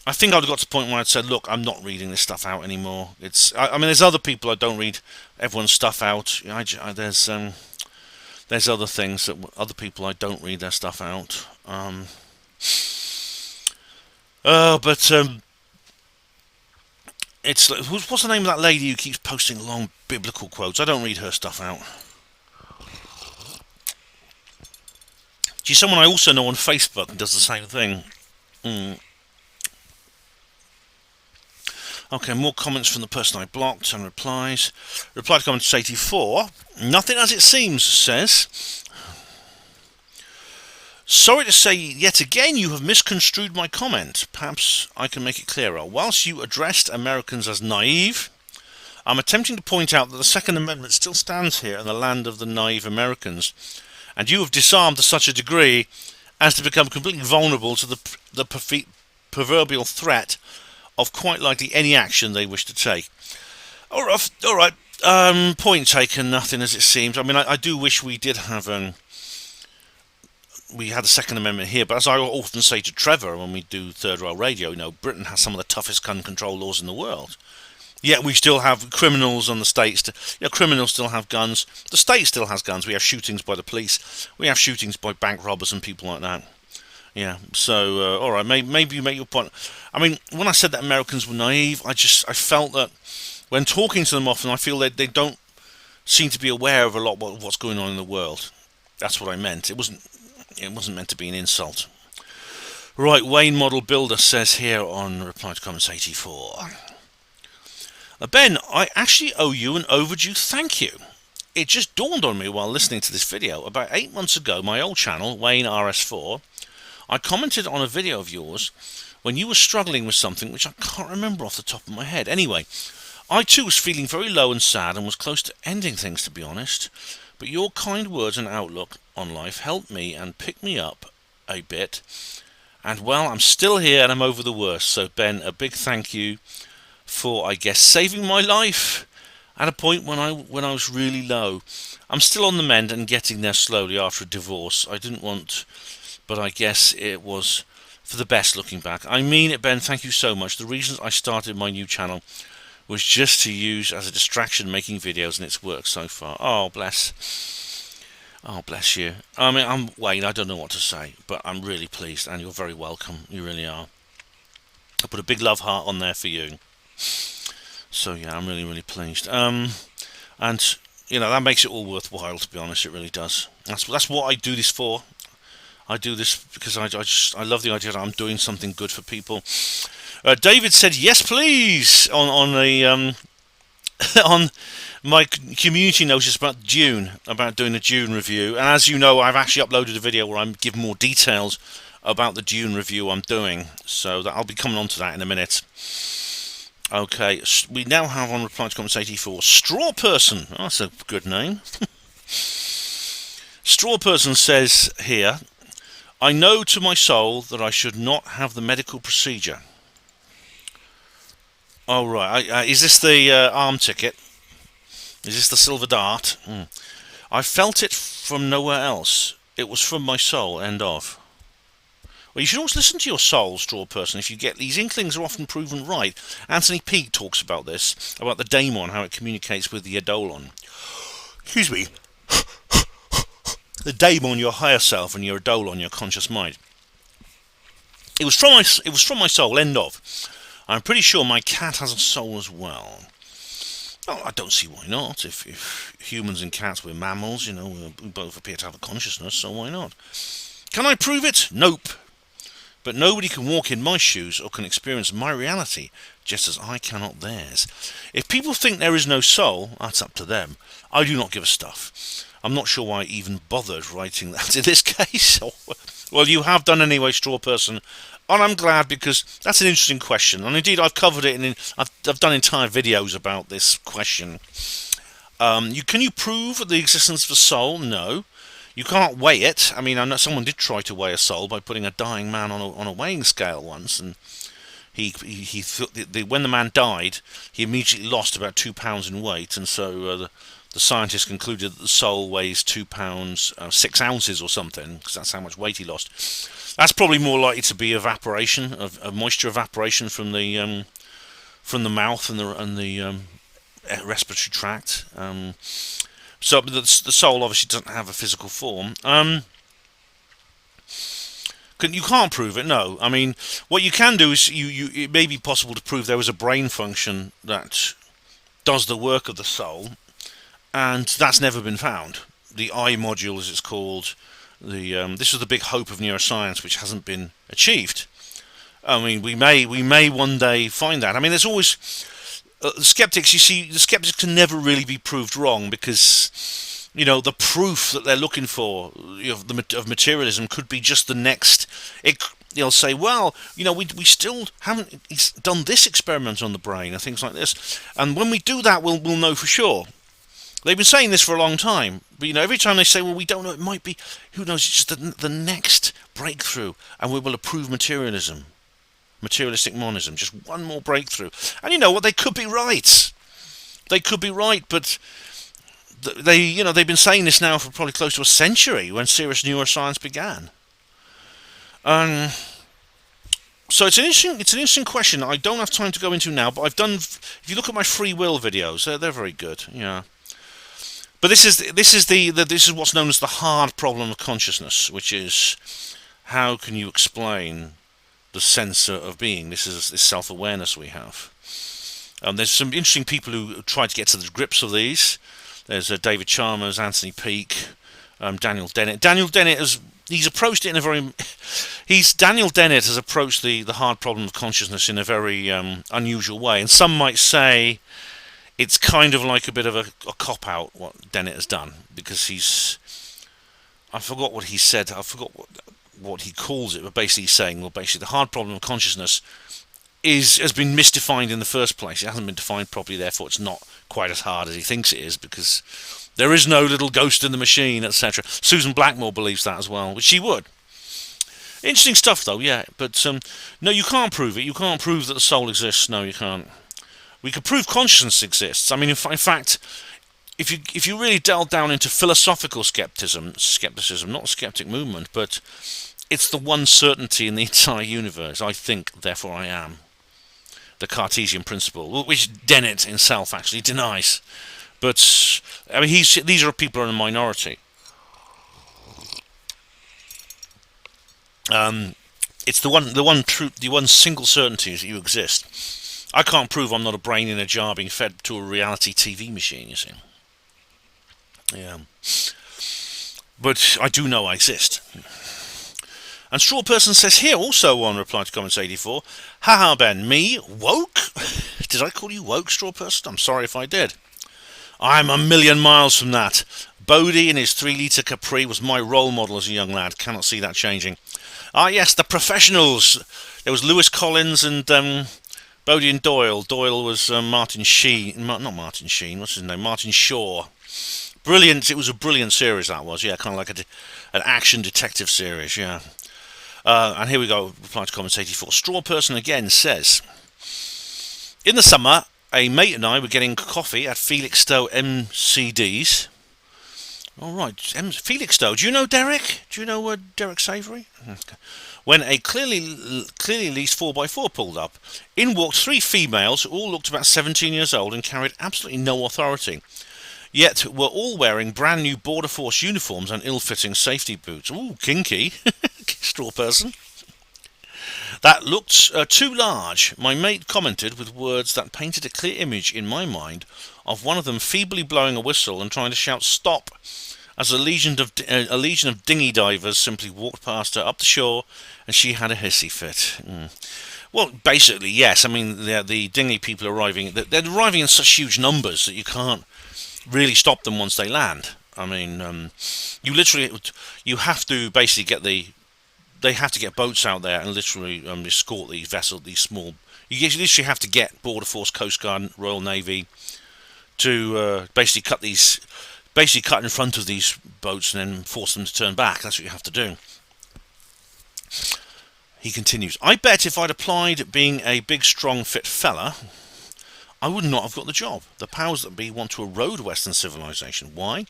I think I'd got to the point where I'd said, look, I'm not reading this stuff out anymore. I mean, there's other people I don't read everyone's stuff out. There's other things that other people I don't read their stuff out. It's what's the name of that lady who keeps posting long biblical quotes? I don't read her stuff out. She's someone I also know on Facebook and does the same thing. Okay, more comments from the person I blocked and replies. Reply to comment 84. Nothing as it seems, says. Sorry to say yet again you have misconstrued my comment. Perhaps I can make it clearer. Whilst you addressed Americans as naive, I'm attempting to point out that the Second Amendment still stands here in the land of the naive Americans, and you have disarmed to such a degree as to become completely vulnerable to the proverbial threat of quite likely any action they wish to take. All right. Point taken. Nothing as it seems. I mean, I do wish we did have we had a Second Amendment here, but as I often say to Trevor when we do Third Rail Radio, Britain has some of the toughest gun control laws in the world. Yet we still have criminals on the states. Criminals still have guns. The state still has guns. We have shootings by the police. We have shootings by bank robbers and people like that. Yeah, so, all right, maybe you make your point. I mean, when I said that Americans were naive, I felt that when talking to them often, I feel that they don't seem to be aware of a lot of what's going on in the world. That's what I meant. It wasn't meant to be an insult. Right, Wayne Model Builder says here on Reply to Comments 84. Ben, I actually owe you an overdue thank you. It just dawned on me while listening to this video. About 8 months ago, my old channel, Wayne RS4, I commented on a video of yours when you were struggling with something which I can't remember off the top of my head. Anyway, I too was feeling very low and sad and was close to ending things, to be honest. But your kind words and outlook on life helped me and picked me up a bit. And well, I'm still here and I'm over the worst. So Ben, a big thank you for, I guess, saving my life at a point when I was really low. I'm still on the mend and getting there slowly after a divorce. I didn't want, but I guess it was for the best looking back. I mean it, Ben, thank you so much. The reasons I started my new channel was just to use as a distraction making videos, and it's worked so far. Oh, bless. Oh, bless you. I mean, Wayne, I don't know what to say, but I'm really pleased, and you're very welcome. You really are. I put a big love heart on there for you. So yeah, I'm really, really pleased. And you know, that makes it all worthwhile, to be honest. It really does. That's what I do this for. I do this because I love the idea that I'm doing something good for people. David said yes, please on a on my community notice about Dune, about doing a Dune review. And as you know, I've actually uploaded a video where I'm giving more details about the Dune review I'm doing. So that I'll be coming on to that in a minute. Okay, we now have on Reply to Comments 84, Straw Person. Oh, that's a good name. Straw Person says here, I know to my soul that I should not have the medical procedure. Oh, right. Is this the arm ticket? Is this the silver dart? I felt it from nowhere else. It was from my soul, end of. Well, you should always listen to your soul, Straw Person, if you get these inklings are often proven right. Anthony Peake talks about this, about the daemon, how it communicates with the eidolon. Excuse me. The daemon, your higher self, and your eidolon, your conscious mind. It was from my soul, end of. I'm pretty sure my cat has a soul as well. Oh, I don't see why not. If humans and cats were mammals, you know, we both appear to have a consciousness, so why not? Can I prove it? Nope. But nobody can walk in my shoes or can experience my reality, just as I cannot theirs. If people think there is no soul, that's up to them. I do not give a stuff. I'm not sure why I even bothered writing that in this case. Well, you have done anyway, Straw Person, and I'm glad, because that's an interesting question. And indeed, I've covered it, and I've done entire videos about this question. Can you prove the existence of a soul? No. You can't weigh it. I mean, I know someone did try to weigh a soul by putting a dying man on a weighing scale once, and when the man died, he immediately lost about 2 pounds in weight, and so the scientists concluded that the soul weighs 2 pounds 6 ounces or something, because that's how much weight he lost. That's probably more likely to be evaporation of moisture evaporation from the mouth and the respiratory tract. So the soul obviously doesn't have a physical form. You can't prove it, no. I mean, what you can do is it may be possible to prove there is a brain function that does the work of the soul, and that's never been found. The eye module, as it's called, this is the big hope of neuroscience, which hasn't been achieved. I mean, we may one day find that. I mean, there's always the skeptics. You see, the skeptics can never really be proved wrong, because you know the proof that they're looking for, you know, of materialism could be just the next. They'll say, well, you know, we still haven't done this experiment on the brain and things like this, and when we do that, we'll know for sure. They've been saying this for a long time, but you know, every time they say, well, we don't know, it might be, who knows, it's just the next breakthrough, and we will approve materialism. Materialistic monism, just one more breakthrough. And you know what, they could be right. They could be right, but they've been saying this now for probably close to a century, when serious neuroscience began. So it's an interesting question. I don't have time to go into now, but I've done. If you look at my free will videos, they're very good. Yeah. But this is what's known as the hard problem of consciousness, which is how can you explain the sense of being? This is this self-awareness we have. There's some interesting people who tried to get to the grips of these. There's David Chalmers, Anthony Peake, Daniel Dennett. Daniel Dennett he's approached it in a very... Daniel Dennett has approached the hard problem of consciousness in a very unusual way. And some might say it's kind of like a bit of a cop-out, what Dennett has done. Because I forgot what he said. I forgot what he calls it. But basically he's saying, well, basically the hard problem of consciousness has been misdefined in the first place. It hasn't been defined properly, therefore it's not quite as hard as he thinks it is, because there is no little ghost in the machine, etc. Susan Blackmore believes that as well, which she would. Interesting stuff, though, yeah. But no, you can't prove it. You can't prove that the soul exists. No, you can't. We can prove consciousness exists. I mean, in fact, if you really delve down into philosophical skepticism, not the skeptic movement, but it's the one certainty in the entire universe. I think, therefore I am. The Cartesian principle, which Dennett himself actually denies. But I mean, these are people in a minority. It's the one single certainty is that you exist. I can't prove I'm not a brain in a jar being fed to a reality TV machine. You see, yeah. But I do know I exist. And Straw Person says here also on reply to comments 84, haha Ben, me? Woke? Did I call you woke, Straw Person? I'm sorry if I did. I'm a million miles from that. Bodie in his 3-litre Capri was my role model as a young lad. Cannot see that changing. Ah yes, the professionals. There was Lewis Collins and Bodie and Doyle. Doyle was Martin Sheen. Not Martin Sheen, what's his name? Martin Shaw. Brilliant. It was a brilliant series, that was. Yeah, kind of like an action detective series, yeah. And here we go, reply to comments 84. Straw Person again says, in the summer, a mate and I were getting coffee at Felixstowe MCD's. All right, Felixstowe. Do you know Derek? Do you know Derek Savory? Okay. When a clearly leased 4x4 pulled up, in walked 3 females who all looked about 17 years old and carried absolutely no authority. Yet were all wearing brand new Border Force uniforms and ill-fitting safety boots. Ooh, kinky. Straw Person. That looked too large. My mate commented with words that painted a clear image in my mind of one of them feebly blowing a whistle and trying to shout stop as a legion of dinghy divers simply walked past her up the shore and she had a hissy fit. Well, basically, yes. I mean, the dinghy people arriving, they're arriving in such huge numbers that you can't really stop them once they land. I mean, you have to basically they have to get boats out there and literally escort these vessels, these small. You literally have to get Border Force, Coast Guard, Royal Navy to basically cut in front of these boats and then force them to turn back. That's what you have to do. He continues, I bet if I'd applied being a big, strong, fit fella, I would not have got the job. The powers that be want to erode Western civilization. Why?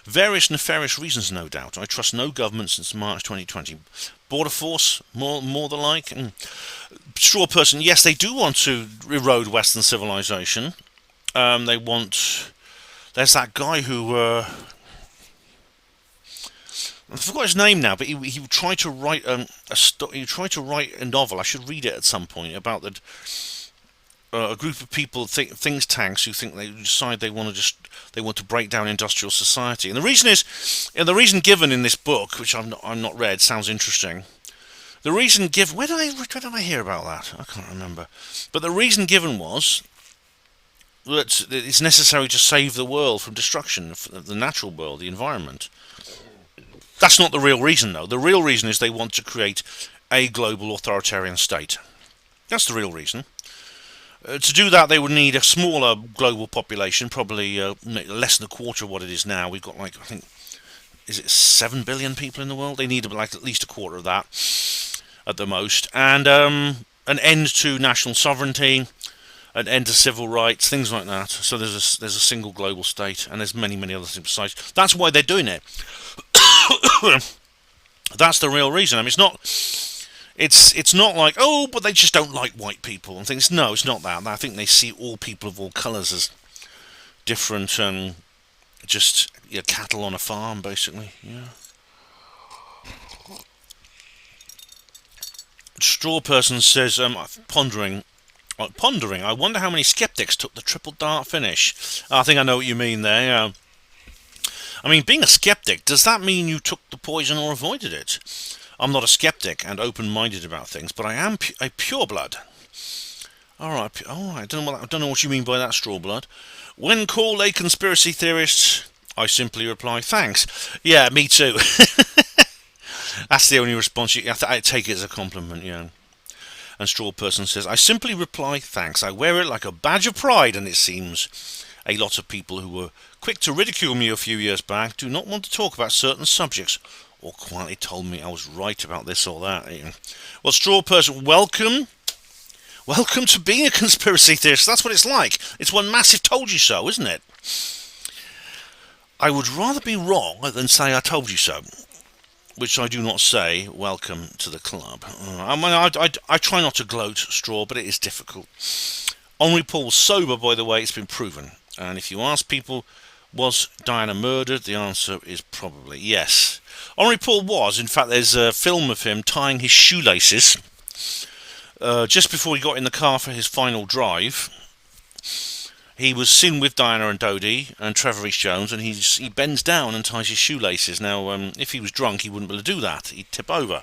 Various nefarious reasons, no doubt. I trust no government since March 2020. Border Force, more the like. Straw Person, yes, they do want to erode Western civilization. They want... There's that guy who... I forgot his name now, but he tried to write a novel. I should read it at some point about a group of people, think tanks, who think they decide they want to break down industrial society. And the reason given in this book, which I'm not read, sounds interesting. The reason given, where did I hear about that? I can't remember. But the reason given was that it's necessary to save the world from destruction, the natural world, the environment. That's not the real reason, though. The real reason is they want to create a global authoritarian state. That's the real reason. To do that, they would need a smaller global population, probably less than a quarter of what it is now. We've got, like, I think, is it 7 billion people in the world? They need like at least a quarter of that at the most. And an end to national sovereignty, an end to civil rights, things like that. So there's a single global state, and there's many other things besides. That's why they're doing it. That's the real reason. I mean, it's not like, oh, but they just don't like white people and things. No, it's not that. I think they see all people of all colours as different, just cattle on a farm, basically. Yeah. Straw Person says, pondering, Pondering, I wonder how many skeptics took the triple dart finish. I think I know what you mean there. Yeah. I mean, being a skeptic, does that mean you took the poison or avoided it? I'm not a skeptic and open-minded about things, but I am a pureblood. All right. I don't know what you mean by that, straw blood. When called a conspiracy theorist, I simply reply, thanks. Yeah, me too. That's the only response. I take it as a compliment, yeah. And Straw Person says, I simply reply, thanks. I wear it like a badge of pride, and it seems a lot of people who were quick to ridicule me a few years back do not want to talk about certain subjects, or quietly told me I was right about this or that. Well, Straw Person, welcome. Welcome to being a conspiracy theorist. That's what it's like. It's one massive told you so, isn't it? I would rather be wrong than say I told you so, which I do not say. Welcome to the club. I try not to gloat, Straw, but it is difficult. Henri Paul's sober, by the way, it's been proven. And if you ask people, was Diana murdered, the answer is probably yes. Henri Paul was. In fact, there's a film of him tying his shoelaces just before he got in the car for his final drive. He was seen with Diana and Dodie and Trevor Jones, and he bends down and ties his shoelaces. Now, if he was drunk, he wouldn't be able to do that. He'd tip over.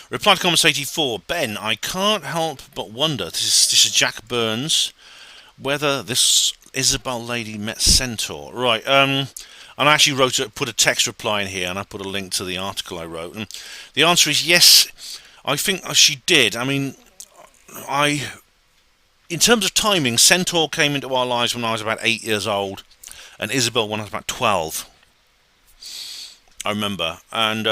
Reply to comments 84. Ben, I can't help but wonder, this is Jack Burns, whether this Isabel lady met Centaur. Right, and I actually put a text reply in here, and I put a link to the article I wrote. And the answer is yes, I think she did. I mean, in terms of timing, Centaur came into our lives when I was about 8 years old, and Isabel when I was about 12. I remember, and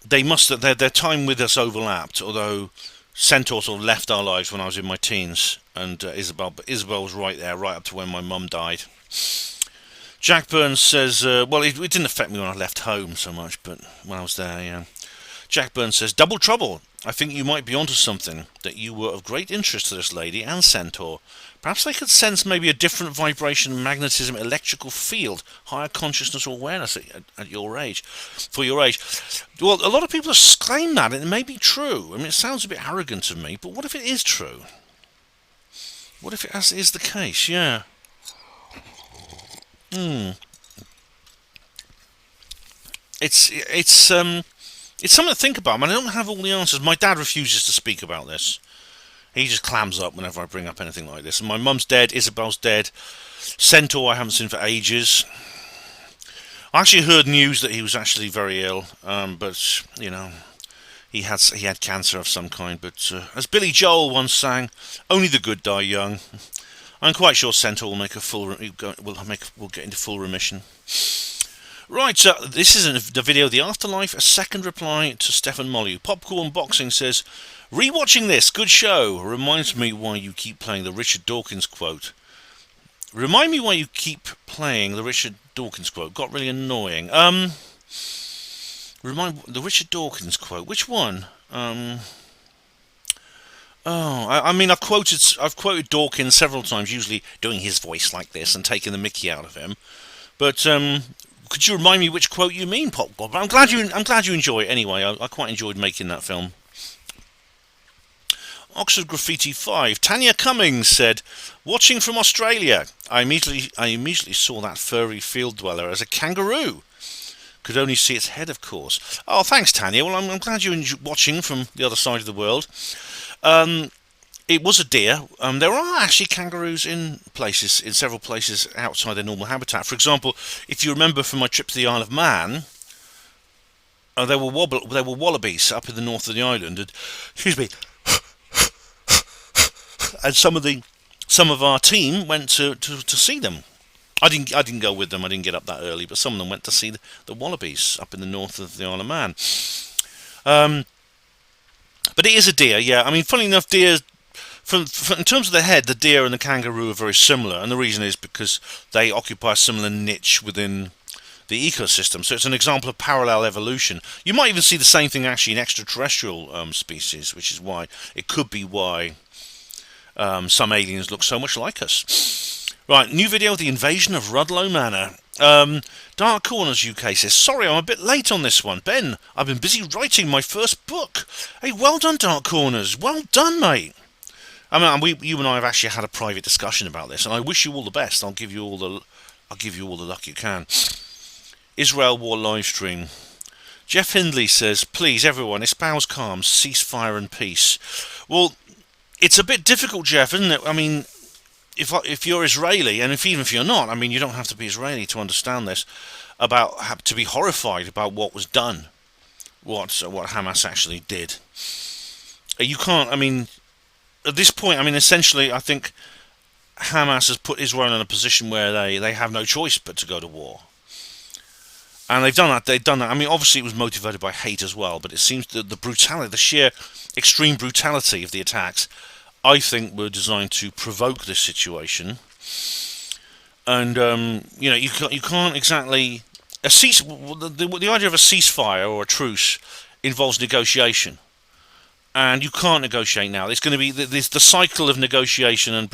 they must have their time with us overlapped. Although Centaur sort of left our lives when I was in my teens, and Isabel was right there, right up to when my mum died. Jack Burns says, well, it didn't affect me when I left home so much, but when I was there, yeah. Jack Burns says, double trouble. I think you might be onto something, that you were of great interest to this lady and Centaur. Perhaps they could sense maybe a different vibration, magnetism, electrical field, higher consciousness or awareness at your age, for your age. Well, a lot of people have claimed that, and it may be true. I mean, it sounds a bit arrogant of me, but what if it is true? What if it is the case? Yeah. It's something to think about. I mean, I don't have all the answers. My dad refuses to speak about this. He just clams up whenever I bring up anything like this. And my mum's dead, Isabel's dead. Centaur I haven't seen for ages. I actually heard news that he was actually very ill, but you know, he had cancer of some kind. But as Billy Joel once sang, "Only the good die young." I'm quite sure Centaur will get into full remission. Right, so this is the video, The Afterlife, a second reply to Stefan Molyneux. Popcorn Boxing says, rewatching this, good show. Reminds me why you keep playing the Richard Dawkins quote. Remind me why you keep playing the Richard Dawkins quote. Got really annoying. The Richard Dawkins quote. Which one? I mean, I've quoted Dawkins several times, usually doing his voice like this and taking the mickey out of him. But could you remind me which quote you mean, Popcorn? I'm glad you enjoy it anyway. I quite enjoyed making that film. Oxford Graffiti 5. Tanya Cummings said, watching from Australia, I immediately saw that furry field dweller as a kangaroo. Could only see its head, of course. Oh, thanks, Tanya. Well, I'm glad you're watching from the other side of the world. It was a deer. There are actually kangaroos in several places outside their normal habitat. For example, if you remember from my trip to the Isle of Man, there were wallabies up in the north of the island. And, excuse me. And some of our team went to see them. I didn't go with them. I didn't get up that early, but some of them went to see the wallabies up in the north of the Isle of Man. But it is a deer, yeah. I mean, funny enough, deer, in terms of the head, the deer and the kangaroo are very similar, and the reason is because they occupy a similar niche within the ecosystem. So it's an example of parallel evolution. You might even see the same thing actually in extraterrestrial species, which is why it could be why some aliens look so much like us. Right, new video, The Invasion of Rudloe Manor. Dark Corners UK says, sorry, I'm a bit late on this one. Ben, I've been busy writing my first book. Hey, well done, Dark Corners. Well done, mate. I mean, you and I have actually had a private discussion about this, and I wish you all the best. I'll give you all the luck you can. Israel War livestream. Jeff Hindley says, please, everyone, espouse calm, ceasefire and peace. Well, it's a bit difficult, Jeff, isn't it? I mean, if you're Israeli, and even if you're not, I mean, you don't have to be Israeli to understand this, to be horrified about what was done, what Hamas actually did. You can't, I mean, at this point, I mean, essentially, I think Hamas has put Israel in a position where they have no choice but to go to war. And they've done that. I mean, obviously it was motivated by hate as well, but it seems that the brutality, the sheer extreme brutality of the attacks, I think were designed to provoke this situation. And, you can't exactly... The idea of a ceasefire or a truce involves negotiation. And you can't negotiate now. It's going to be the cycle of negotiation and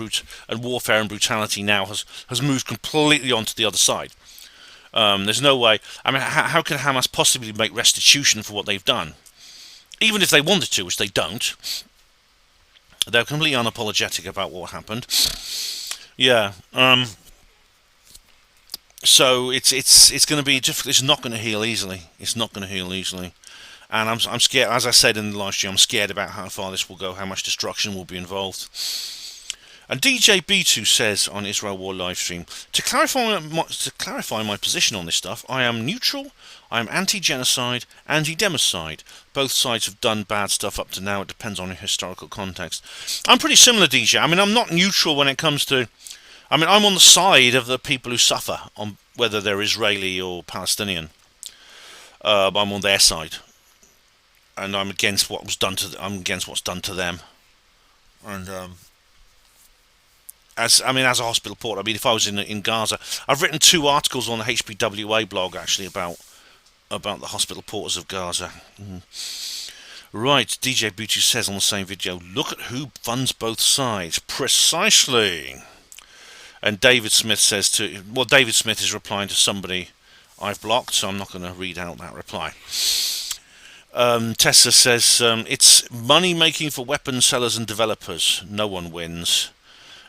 warfare and brutality now has moved completely onto the other side. There's no way. I mean, how can Hamas possibly make restitution for what they've done? Even if they wanted to, which they don't. They're completely unapologetic about what happened. Yeah. So it's going to be difficult. It's not going to heal easily. And I'm scared. As I said in the last year, I'm scared about how far this will go, how much destruction will be involved. And DJ B2 says on Israel War livestream, to clarify my position on this stuff, I am neutral, I am anti-genocide, anti-democide. Both sides have done bad stuff up to now, it depends on your historical context. I'm pretty similar, DJ. I mean, I'm not neutral when it comes to... I mean, I'm on the side of the people who suffer, on whether they're Israeli or Palestinian. I'm on their side. And I'm against what's done to them. And... As a hospital port, I mean, if I was in Gaza, I've written 2 articles on the HPWA blog actually about the hospital porters of Gaza. Right, DJ Bucci says on the same video, look at who funds both sides. Precisely. And David Smith says David Smith is replying to somebody I've blocked, so I'm not going to read out that reply. Tessa says, it's money making for weapon sellers and developers. No one wins.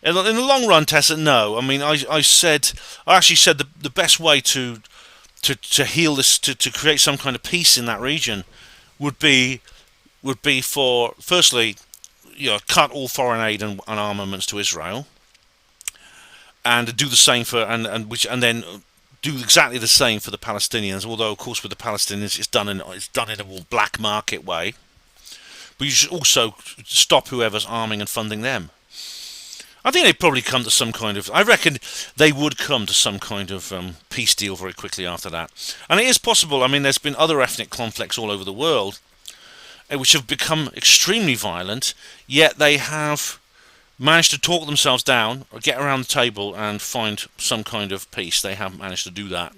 In the long run, Tessa, no. I mean, I actually said the best way to heal this, to create some kind of peace in that region, would be for, firstly, cut all foreign aid and armaments to Israel, and do the same and then do exactly the same for the Palestinians. Although, of course, with the Palestinians, it's done in a more black market way. But you should also stop whoever's arming and funding them. I think they'd probably come to some kind of... I reckon they would come to some kind of peace deal very quickly after that. And it is possible. I mean, there's been other ethnic conflicts all over the world which have become extremely violent, yet they have managed to talk themselves down or get around the table and find some kind of peace. They have managed to do that.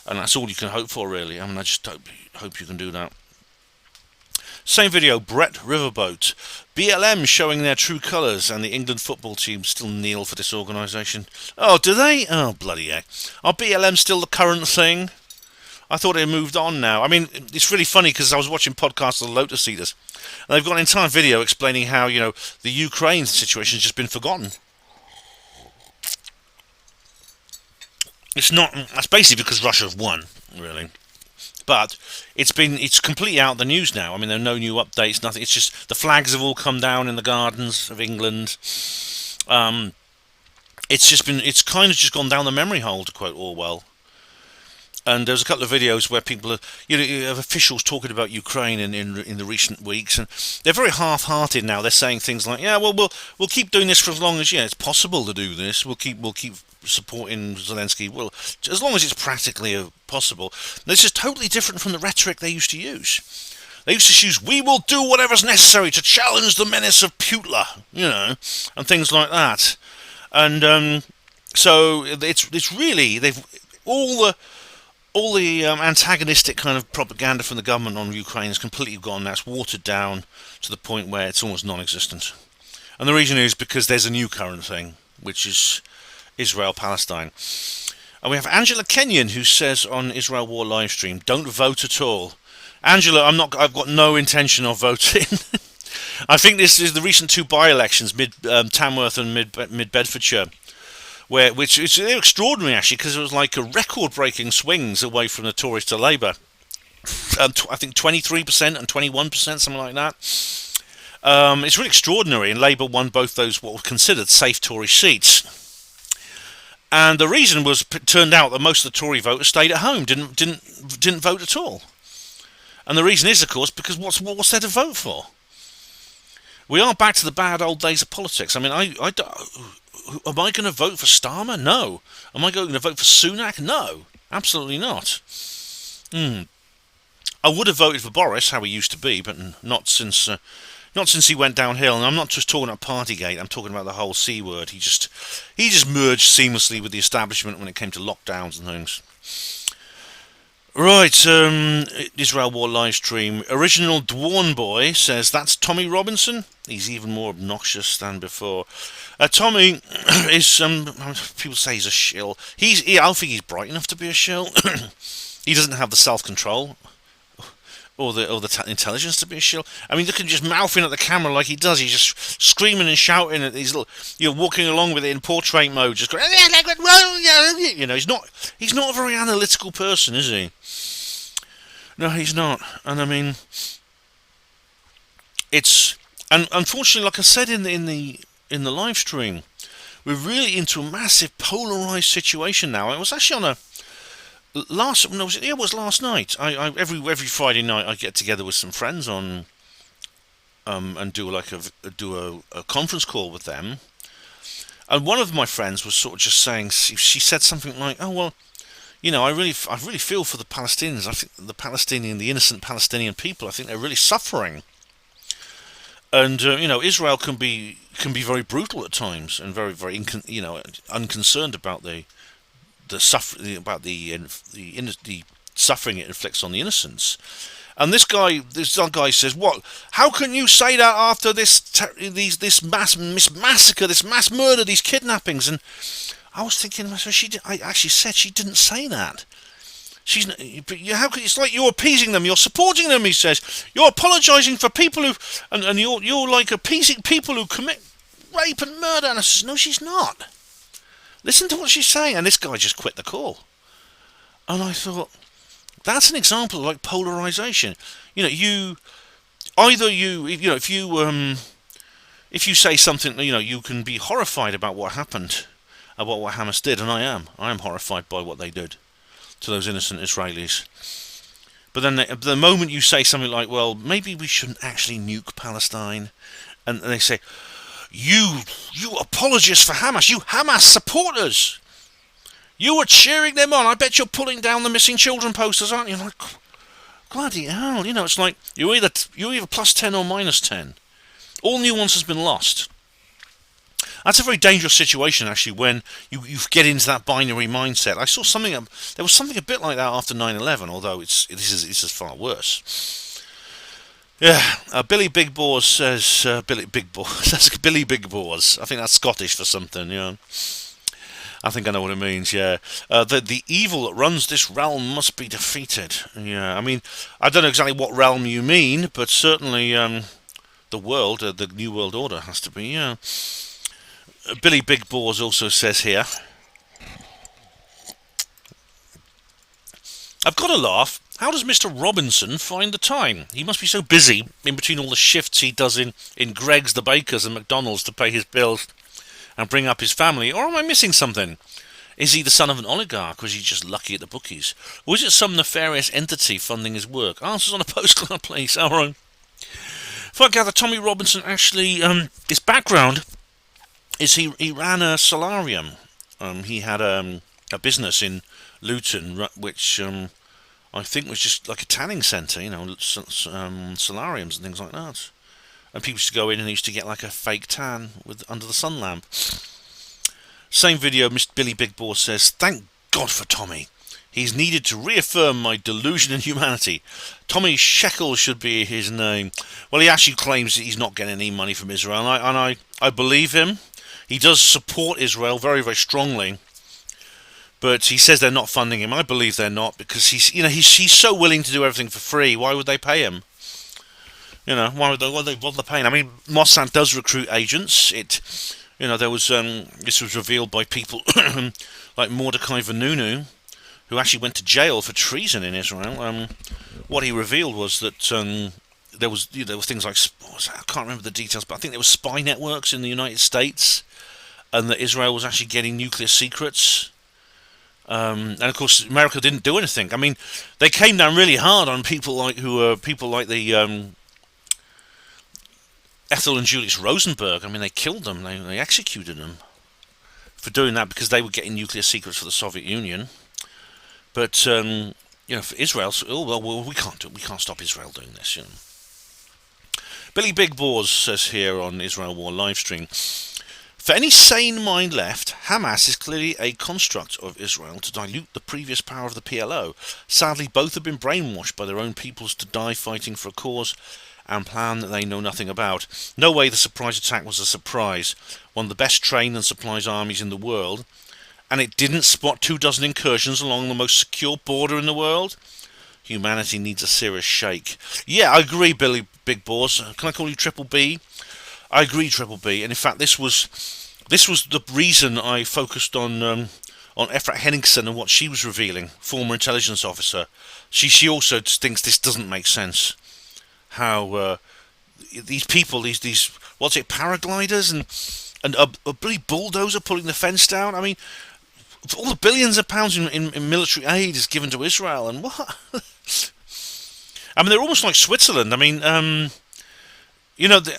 And that's all you can hope for, really. I mean, I just hope you can do that. Same video, Brett Riverboat. BLM showing their true colours, and the England football team still kneel for this organisation. Oh, do they? Oh, bloody heck. Are BLM still the current thing? I thought it had moved on now. I mean, it's really funny because I was watching podcasts of the Lotus Eaters, and they've got an entire video explaining how, the Ukraine situation has just been forgotten. That's basically because Russia have won, really. But it's completely out of the news now. I mean, there are no new updates, nothing. It's just the flags have all come down in the gardens of England. It's kind of just gone down the memory hole, to quote Orwell. And there's a couple of videos where people you have officials talking about Ukraine in the recent weeks, and they're very half-hearted now. They're saying things like, "Yeah, well, we'll keep doing this for as long as it's possible to do this. We'll keep supporting Zelensky. Well, as long as it's practically possible." This is totally different from the rhetoric they used to use. They used to use, "We will do whatever's necessary to challenge the menace of Putla," and things like that. And so it's really they've all the antagonistic kind of propaganda from the government on Ukraine is completely gone. That's watered down to the point where it's almost non-existent. And the reason is because there's a new current thing, which is Israel-Palestine. And we have Angela Kenyon, who says on Israel War livestream, "Don't vote at all." Angela, I've got no intention of voting. I think this is the recent two by-elections, Tamworth and Mid Bedfordshire, which is extraordinary actually, because it was like a record-breaking swings away from the Tories to Labour. I think 23% and 21%, something like that. It's really extraordinary, and Labour won both those what were considered safe Tory seats. And the reason was, it turned out that most of the Tory voters stayed at home, didn't vote at all. And the reason is, of course, because what's there to vote for? We are back to the bad old days of politics. I mean, am I going to vote for Starmer? No. Am I going to vote for Sunak? No, absolutely not. I would have voted for Boris, how he used to be, but not since he went downhill. And I'm not just talking about Partygate. I'm talking about the whole C word. He just merged seamlessly with the establishment when it came to lockdowns and things. Right, Israel War livestream. Original Dwarn Boy says, "That's Tommy Robinson. He's even more obnoxious than before." Tommy is people say he's a shill. I don't think he's bright enough to be a shill. He doesn't have the self-control or the intelligence to be a shill. I mean, look at him just mouthing at the camera like he does. He's just screaming and shouting at these little, walking along with it in portrait mode, just going, he's not a very analytical person, is he? No, he's not. And I mean, and unfortunately, like I said in the live stream, we're really into a massive polarized situation now. It was actually on it was last night. I every Friday night I get together with some friends on and do a conference call with them. And one of my friends was sort of just saying, she said something like, "Oh well, I really feel for the Palestinians. I think the innocent Palestinian people, I think they're really suffering. And Israel can be very brutal at times and very very unconcerned about the suffering it inflicts on the innocents." And this other guy says, "What? How can you say that after this mass massacre, this mass murder, these kidnappings?" And I was thinking, I actually said she didn't say that. It's like you're appeasing them, you're supporting them. He says you're apologising for people who, and you're like appeasing people who commit rape and murder. And I says, no, she's not. Listen to what she's saying. And this guy just quit the call. And I thought, that's an example of like polarisation. If you say something, you can be horrified about what happened, about what Hamas did, and I am horrified by what they did to those innocent Israelis. But then the moment you say something like, well, maybe we shouldn't actually nuke Palestine, and they say, you apologists for Hamas, you Hamas supporters, you are cheering them on. I bet you're pulling down the missing children posters, aren't you? Like, bloody hell, it's like you're either plus 10 or minus 10. All nuance has been lost. That's a very dangerous situation, actually, when you get into that binary mindset. I saw there was something a bit like that after 9/11, although this is far worse. Yeah, Billy Big Boars says, Billy Big Boars, that's Billy Big Boars. I think that's Scottish for something, I think I know what it means, yeah. The evil that runs this realm must be defeated. Yeah, I mean, I don't know exactly what realm you mean, but certainly the world, the New World Order has to be, yeah. Billy Big Boars also says here, "I've got to laugh. How does Mr. Robinson find the time? He must be so busy in between all the shifts he does in Greggs, the Bakers and McDonald's to pay his bills and bring up his family. Or am I missing something? Is he the son of an oligarch, or is he just lucky at the bookies? Or is it some nefarious entity funding his work? Answers on a postcard, please." All right. If I gather, Tommy Robinson actually, his background is he ran a solarium. He had a business in Luton, which I think was just like a tanning centre, solariums and things like that. And people used to go in and used to get like a fake tan under the sun lamp. Same video, Mr. Billy Big Boar says, "Thank God for Tommy. He's needed to reaffirm my delusion in humanity. Tommy Shekel should be his name." Well, he actually claims that he's not getting any money from Israel, and I believe him. He does support Israel very, very strongly. But he says they're not funding him. I believe they're not, because he's so willing to do everything for free. Why would they pay him? Why would they bother paying? I mean, Mossad does recruit agents. There was this was revealed by people like Mordecai Vanunu, who actually went to jail for treason in Israel. What he revealed was that there was things like, I can't remember the details, but I think there were spy networks in the United States, and that Israel was actually getting nuclear secrets. And of course, America didn't do anything. I mean, they came down really hard on people like the Ethel and Julius Rosenberg. I mean, they killed them. They executed them for doing that, because they were getting nuclear secrets for the Soviet Union. But for Israel, we can't stop Israel doing this. Billy Big Boars says here on Israel War livestream, for any sane mind left, Hamas is clearly a construct of Israel to dilute the previous power of the PLO. Sadly, both have been brainwashed by their own peoples to die fighting for a cause and plan that they know nothing about. No way the surprise attack was a surprise. One of the best trained and supplies armies in the world, and it didn't spot 24 incursions along the most secure border in the world. Humanity needs a serious shake. Yeah, I agree, Billy Big Boars. Can I call you Triple B? I agree, Triple B. And in fact, this was the reason I focused on Efrat Henningsen and what she was revealing, former intelligence officer. She also thinks this doesn't make sense. How these people, these what's it, paragliders and a bloody bulldozer pulling the fence down. I mean, all the billions of pounds in military aid is given to Israel, and what? I mean, they're almost like Switzerland. I mean, I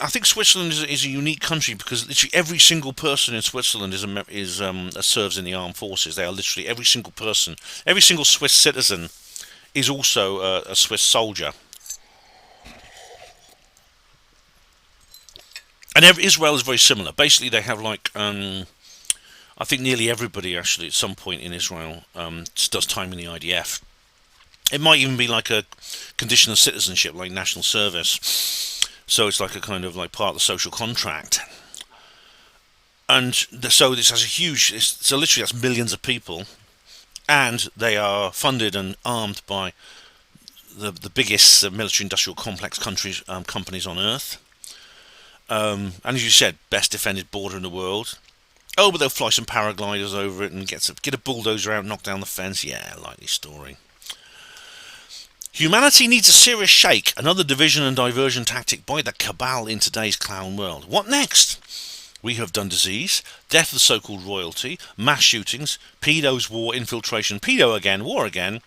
think Switzerland is a unique country, because literally every single person in Switzerland serves in the armed forces. They are literally every single person, every single Swiss citizen is also a Swiss soldier. And Israel is very similar. Basically, they have I think nearly everybody actually at some point in Israel does time in the IDF. It might even be like a condition of citizenship, like national service. So it's like a kind of like part of the social contract. And so this has a huge, so literally that's millions of people, and they are funded and armed by the biggest military-industrial complex companies on Earth. And as you said, best defended border in the world. Oh, but they'll fly some paragliders over it and get a bulldozer out, knock down the fence. Yeah, likely story. Humanity needs a serious shake. Another division and diversion tactic by the cabal in today's clown world. What next? We have done disease, death of so-called royalty, mass shootings, pedos, war, infiltration, pedo again, war again.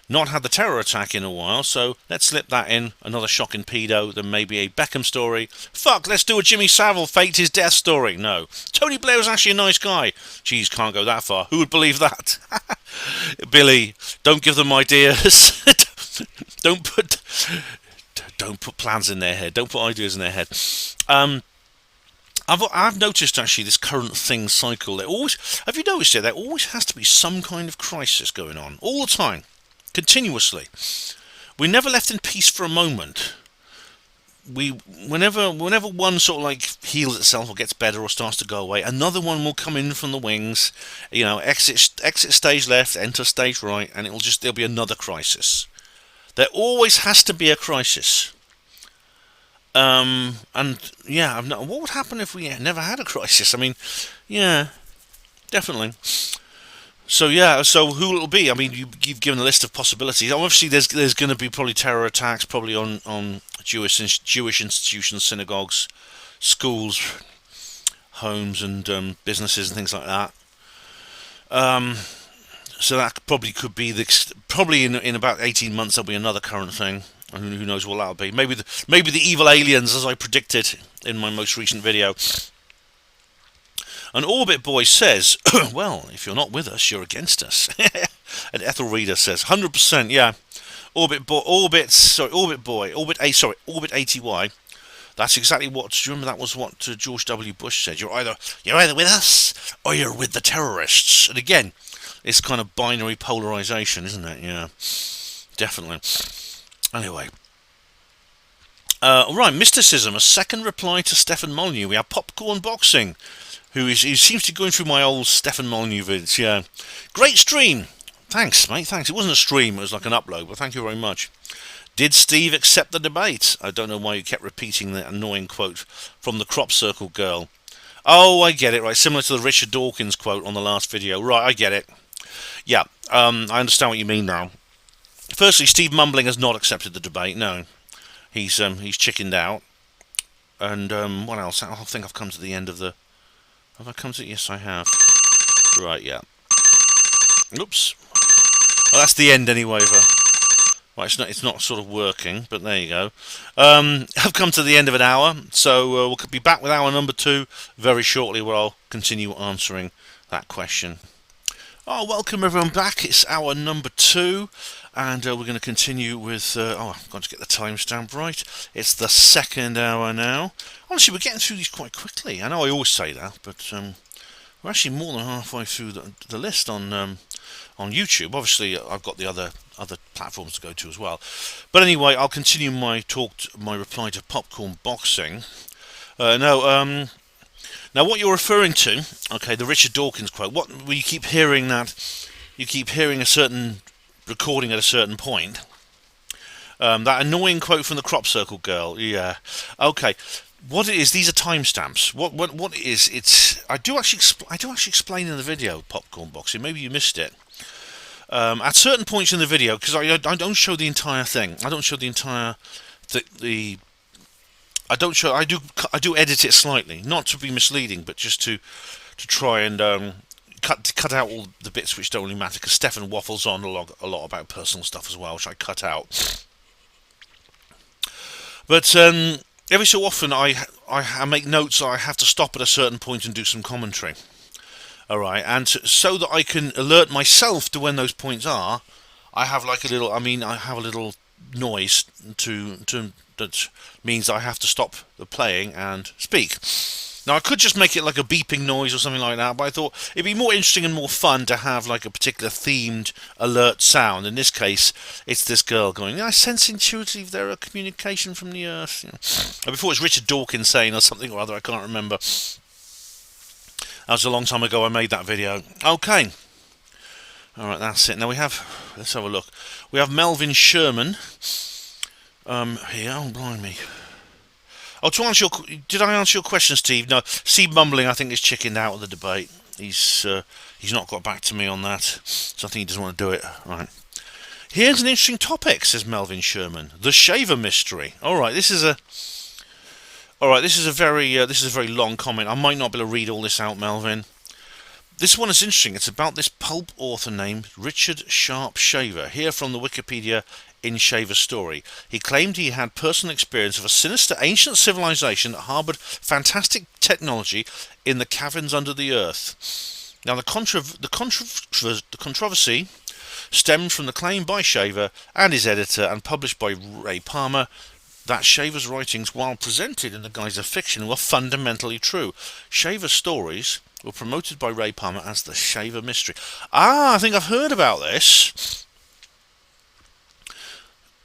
Not had the terror attack in a while, so let's slip that in. Another shocking pedo, then maybe a Beckham story. Fuck, let's do a Jimmy Savile faked his death story. No. Tony Blair was actually a nice guy. Geez, can't go that far. Who would believe that? Billy, don't give them ideas. Don't put plans in their head. Don't put ideas in their head. I've noticed actually this current thing cycle. Have you noticed it? There always has to be some kind of crisis going on all the time. Continuously. We're never left in peace for a moment. Whenever one sort of like heals itself or gets better or starts to go away, another one will come in from the wings. Exit stage left, enter stage right, and there'll be another crisis. There always has to be a crisis. And yeah, what would happen if we never had a crisis? I mean, yeah, definitely. So yeah, so who will it be? I mean, you've given a list of possibilities. Obviously, there's going to be probably terror attacks, probably on Jewish institutions, synagogues, schools, homes, and businesses and things like that. So that probably could be probably in about 18 months there'll be another current thing. Who knows what that'll be? Maybe the evil aliens, as I predicted in my most recent video. And Orbit Boy says, well, if you're not with us, you're against us. And Ethel Reader says, 100%, yeah. Orbit ATY. That's exactly what, do you remember that was what George W. Bush said? You're either with us, or you're with the terrorists. And again, it's kind of binary polarization, isn't it? Yeah, definitely. Anyway. Right, mysticism, a second reply to Stefan Molyneux. We have Popcorn Boxing, who seems to be going through my old Stefan Molyneux vids. Yeah, great stream. Thanks, mate. Thanks. It wasn't a stream; it was like an upload. But thank you very much. Did Steve accept the debate? I don't know why you kept repeating that annoying quote from the crop circle girl. Oh, I get it. Right, similar to the Richard Dawkins quote on the last video. Right, I get it. Yeah, I understand what you mean now. Firstly, Steve Mumbling has not accepted the debate. No, he's chickened out. And what else? I think I've come to the end of the. Have I come to? Yes, I have. Right, yeah. Oops. Well, that's the end anyway. Well, it's not sort of working, but there you go. I've come to the end of an hour, so we'll be back with hour number 2 very shortly, where I'll continue answering that question. Oh, welcome everyone back. It's hour number 2, and we're going to continue with. I've got to get the timestamp right. It's the second hour now. Honestly, we're getting through these quite quickly. I know I always say that, but we're actually more than halfway through the list on YouTube. Obviously, I've got the other platforms to go to as well. But anyway, I'll continue my reply to popcorn boxing. Now, what you're referring to, okay, the Richard Dawkins quote. Where you keep hearing a certain recording at a certain point. That annoying quote from the crop circle girl. Yeah. Okay. What it is? These are timestamps. What it is? It's. I do actually explain in the video popcorn boxing. Maybe you missed it. At certain points in the video, because I don't show the entire thing. I don't show the entire I don't show. I do edit it slightly, not to be misleading, but just to try and cut out all the bits which don't really matter. Because Stefan waffles on a lot about personal stuff as well, which I cut out. But every so often, I make notes. I have to stop at a certain point and do some commentary. All right, and so that I can alert myself to when those points are, I have like a little. I have a little noise that means I have to stop the playing and speak. Now, I could just make it like a beeping noise or something like that, but I thought it'd be more interesting and more fun to have like a particular themed alert sound. In this case, it's this girl going, I sense intuitively there are communication from the Earth. And before it's Richard Dawkins saying or something or other, I can't remember. That was a long time ago I made that video. Okay. Alright, that's it. Now let's have a look. We have Melvin Sherman. Here, oh blimey. Oh, did I answer your question, Steve? No, Steve Mumbling, I think, is chickened out of the debate. He's not got back to me on that, so I think he doesn't want to do it. Right. Here's an interesting topic, says Melvin Sherman. The shaver mystery. Alright, this is a very long comment. I might not be able to read all this out, Melvin. This one is interesting. It's about this pulp author named Richard Sharp Shaver. Here from the Wikipedia in Shaver's story. He claimed he had personal experience of a sinister ancient civilization that harboured fantastic technology in the caverns under the earth. Now, the controversy stemmed from the claim by Shaver and his editor and published by Ray Palmer that Shaver's writings, while presented in the guise of fiction, were fundamentally true. Shaver's stories were promoted by Ray Palmer as the Shaver mystery. I think I've heard about this.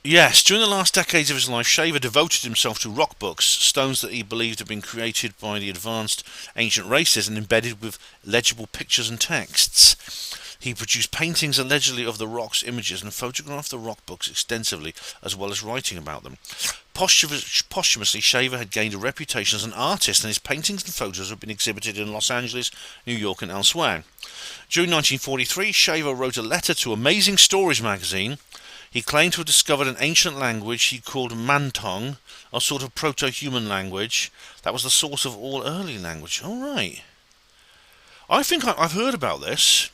Yes, during the last decades of his life, Shaver devoted himself to rock books, stones that he believed had been created by the advanced ancient races and embedded with legible pictures and texts. He produced paintings allegedly of the rock's images and photographed the rock books extensively, as well as writing about them. Posthumously, Shaver had gained a reputation as an artist, and his paintings and photos have been exhibited in Los Angeles, New York, and elsewhere. During 1943, Shaver wrote a letter to Amazing Stories magazine. He claimed to have discovered an ancient language he called Mantong, a sort of proto-human language that was the source of all early language. All right. I think I've heard about this.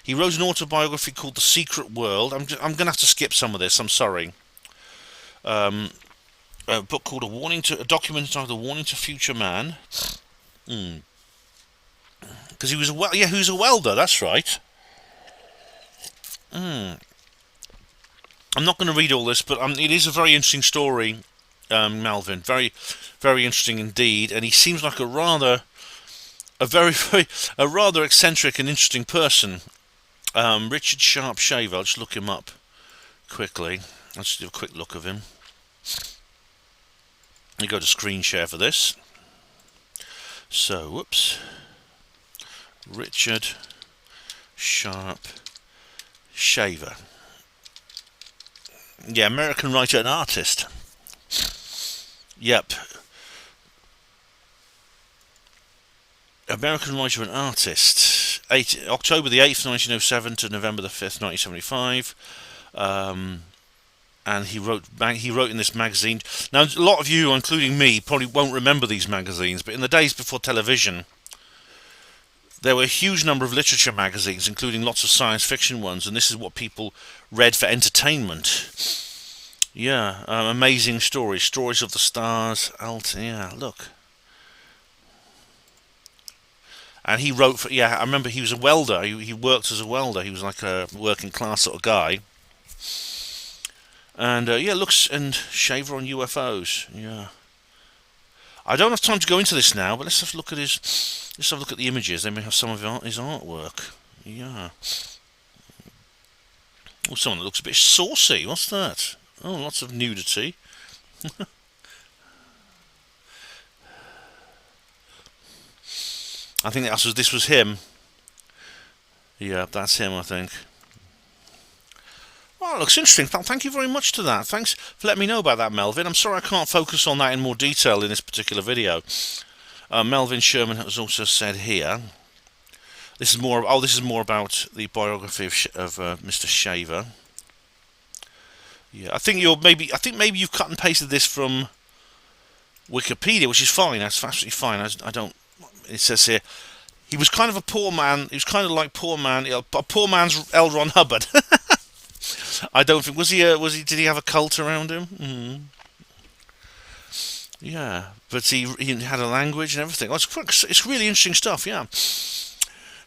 He wrote an autobiography called The Secret World. I'm going to have to skip some of this. I'm sorry. A book called a document entitled "A Warning to Future Man." Because he was a welder. That's right. I'm not going to read all this, but it is a very interesting story, Melvin. Very, very interesting indeed. And he seems like a rather eccentric and interesting person. Richard Sharp Shaver. I'll just look him up quickly. Let's just do a quick look of him. You go to screen share for this. So, whoops. Richard Sharp Shaver. Yeah, American writer and artist. Yep. American writer and artist. October the 8th, 1907 to November the 5th, 1975. And he wrote in this magazine. Now, a lot of you, including me, probably won't remember these magazines, but in the days before television, there were a huge number of literature magazines, including lots of science fiction ones, and this is what people read for entertainment. Yeah, amazing stories, stories of the stars. Yeah, look. And he wrote for, I remember he was a welder. He worked as a welder. He was like a working class sort of guy. And looks and Shaver on UFOs. Yeah. I don't have time to go into this now, but let's have a look at let's have a look at the images. They may have some of his artwork. Yeah. Oh, someone that looks a bit saucy. What's that? Oh, lots of nudity. I think this was him. Yeah, that's him, I think. Oh, it looks interesting. Thank you very much to that. Thanks for letting me know about that, Melvin. I'm sorry I can't focus on that in more detail in this particular video. Melvin Sherman has also said here. This is more. Oh, this is more about the biography of Mr. Shaver. Yeah, I think maybe you've cut and pasted this from Wikipedia, which is fine. That's absolutely fine. I don't. It says here he was kind of a poor man. He was kind of like a poor man's L. Ron Hubbard. I don't think did he have a cult around him? Mm. Yeah, but he had a language and everything. Oh, it's really interesting stuff. Yeah.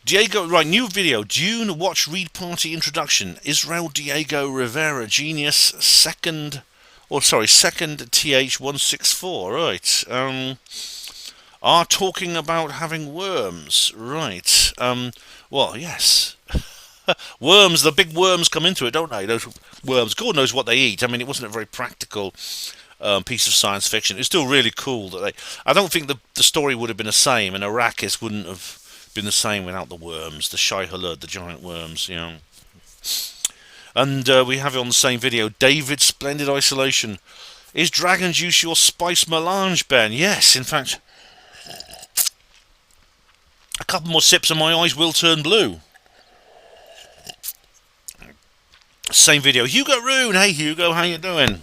Diego, right, new video. Dune Watch Read Party Introduction. Israel Diego Rivera, genius, second TH164. Right. Are talking about having worms. Right. Well, yes. Worms, the big worms come into it, don't they? Those worms. God knows what they eat. I mean, it wasn't a very practical piece of science fiction. It's still really cool that I don't think the story would have been the same, and Arrakis wouldn't have been the same without the worms, the Shai-Hulud, the giant worms, you know. And we have it on the same video. David, Splendid Isolation. Is dragon juice your spice melange, Ben? Yes, in fact. A couple more sips and my eyes will turn blue. Same video. Hugo Rune. Hey Hugo, how you doing?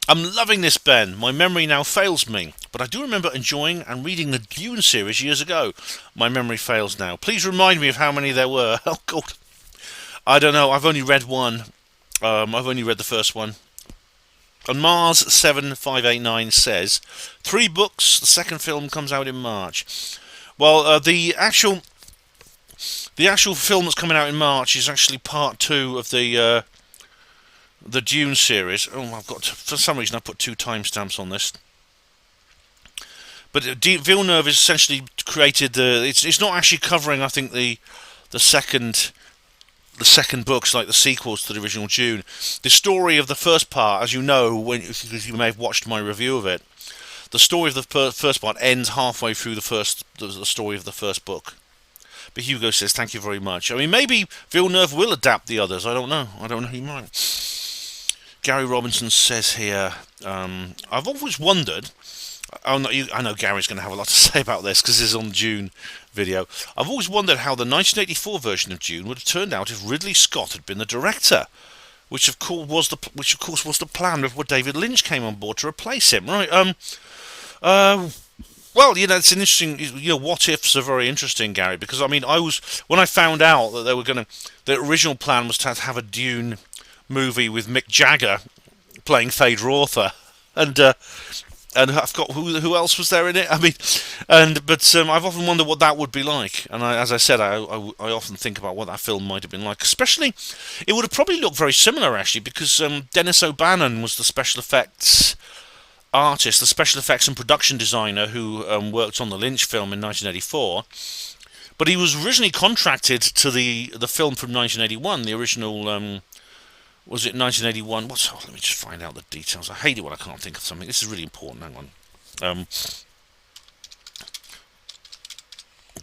I'm loving this, Ben. My memory now fails me, but I do remember enjoying and reading the Dune series years ago. My memory fails now. Please remind me of how many there were. Oh God, I don't know. I've only read one. I've only read the first one. And Mars7589 says 3 books. The second film comes out in March. Well, the actual film that's coming out in March is actually part 2 of the Dune series. Oh, for some reason I put 2 timestamps on this. But Villeneuve has essentially created it's not actually covering, I think, the second books, like the sequels to the original Dune. The story of the first part, as you know, because you may have watched my review of it, the story of the first part ends halfway through the story of the first book. But Hugo says, thank you very much. I mean, maybe Villeneuve will adapt the others. I don't know. He might. Gary Robinson says here, I've always wondered. I know Gary's going to have a lot to say about this because this is on the Dune video. I've always wondered how the 1984 version of Dune would have turned out if Ridley Scott had been the director, which of course was the plan before David Lynch came on board to replace him. Right. Well, you know, it's an interesting. You know, what ifs are very interesting, Gary. Because I mean, when I found out that the original plan was to have a Dune movie with Mick Jagger playing Thade Rother, and I've got who else was there in it? I mean, but I've often wondered what that would be like. And as I said, I often think about what that film might have been like. Especially, it would have probably looked very similar actually, because Dennis O'Bannon was the special effects artist, the special effects and production designer who worked on the Lynch film in 1984. But he was originally contracted to the film from 1981, the original. Was it 1981? Let me just find out the details. I hate it when I can't think of something. This is really important. Hang on.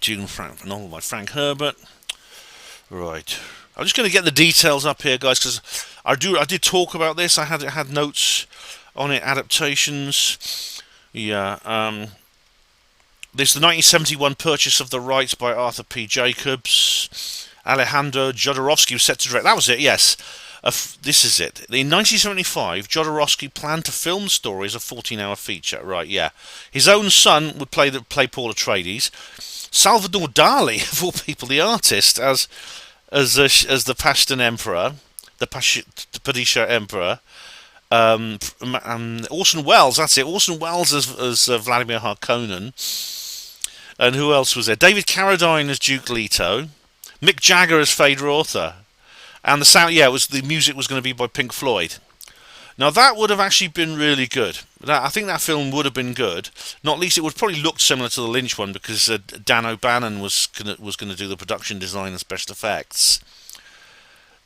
Dune, novel by Frank Herbert. Right. I'm just going to get the details up here, guys, because I did talk about this. I had notes on it. Adaptations. Yeah. This is the 1971 purchase of the rights by Arthur P. Jacobs. Alejandro Jodorowsky was set to direct. That was it. Yes. This is it. In 1975, Jodorowsky planned to film the story as a 14-hour feature. Right, yeah. His own son would play Paul Atreides. Salvador Dali, of all people, the artist, as the Pashtun Emperor, the Padishah Emperor. Orson Welles, that's it. Orson Welles as Vladimir Harkonnen. And who else was there? David Carradine as Duke Leto. Mick Jagger as Phaedra Arthur. And the music was going to be by Pink Floyd. Now that would have actually been really good. I think that film would have been good. Not least, it would probably look similar to the Lynch one because Dan O'Bannon was going to do the production design and special effects.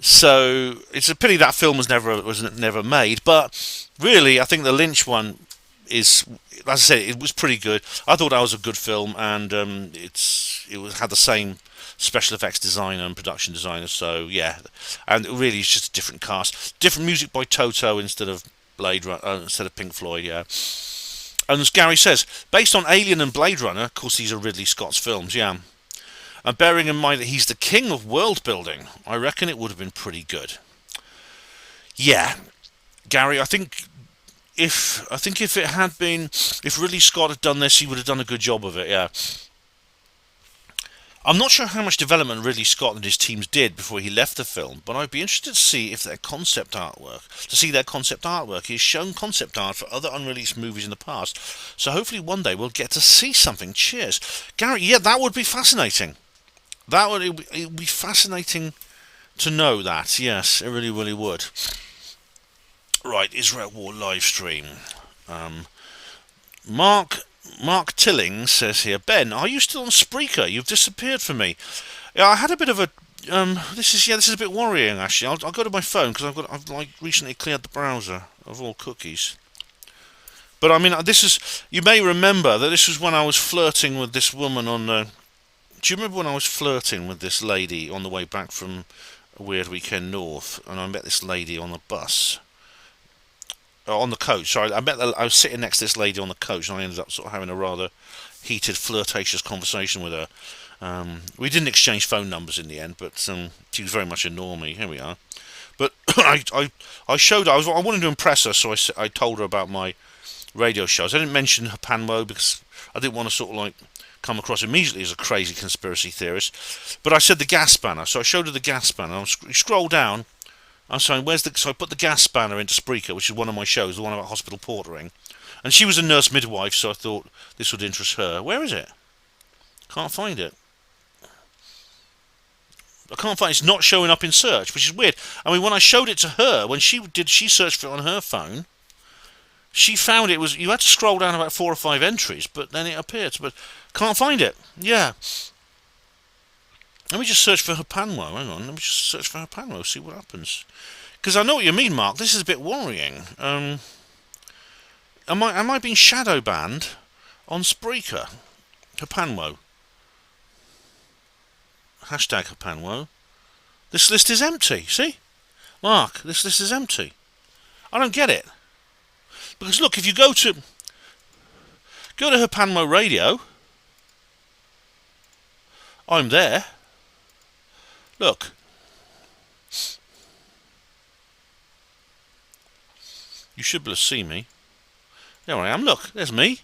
So it's a pity that film was never made. But really, I think the Lynch one is, as I said, it was pretty good. I thought that was a good film, and had the same special effects designer and production designer. So yeah, and really it's just a different cast, different music by Toto instead of Pink Floyd. Yeah. And as Gary says, based on Alien and Blade Runner, of course these are Ridley Scott's films. Yeah. And bearing in mind that he's the king of world building, I reckon it would have been pretty good. Yeah, Gary, I think if Ridley Scott had done this, he would have done a good job of it. Yeah. I'm not sure how much development Ridley Scott and his teams did before he left the film, but I'd be interested to see their concept artwork. He's shown concept art for other unreleased movies in the past, so hopefully one day we'll get to see something. Cheers, Gary. Yeah, that would be fascinating. It would be fascinating to know that. Yes, it really, really would. Right, Israel War live stream. Mark Tilling says here, Ben, are you still on Spreaker? You've disappeared from me. Yeah, I had a bit of a. This is a bit worrying actually. I'll go to my phone because I've recently cleared the browser of all cookies. But I mean, you may remember that this was when I was flirting with this woman on the. Do you remember when I was flirting with this lady on the way back from a weird weekend north, and I met this lady on the bus? On the coach, sorry. I was sitting next to this lady on the coach, and I ended up sort of having a rather heated, flirtatious conversation with her. We didn't exchange phone numbers in the end, but she was very much a normie. Here we are. But I wanted to impress her, so I told her about my radio shows. I didn't mention HPANWO because I didn't want to sort of like come across immediately as a crazy conspiracy theorist. But I said the gas spanner, so I showed her the gas spanner. You scroll down. I'm saying, so I put the gas spanner into Spreaker, which is one of my shows, the one about hospital portering. And she was a nurse midwife, so I thought this would interest her. Where is it? Can't find it. I can't find it. It's not showing up in search, which is weird. I mean, when I showed it to her, when she searched for it on her phone, she found it was, you had to scroll down about 4 or 5 entries, but then it appeared. But can't find it. Yeah. Let me just search for HPANWO. Hang on, let me just search for HPANWO, see what happens. Because I know what you mean, Mark. This is a bit worrying. Am I being shadow banned on Spreaker? HPANWO. Hashtag HPANWO. This list is empty. See, Mark, this list is empty. I don't get it. Because look, if you go to HPANWO Radio, I'm there. Look. You should be able to see me. There I am. Look, there's me.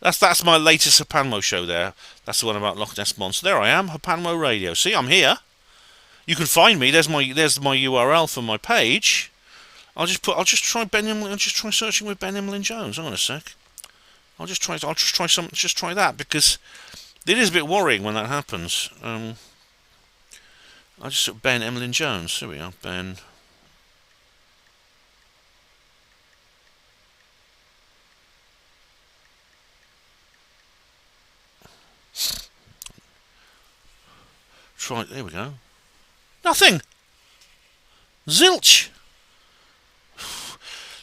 That's my latest HPANWO show there. That's the one about Loch Ness Monster. There I am, HPANWO Radio. See, I'm here. You can find me. There's my URL for my page. I'll just try searching with Ben Emlyn-Jones. Hang on a sec. I'll just try that because it is a bit worrying when that happens. I just took Ben Emlyn-Jones. Here we are, Ben. There we go. Nothing. Zilch.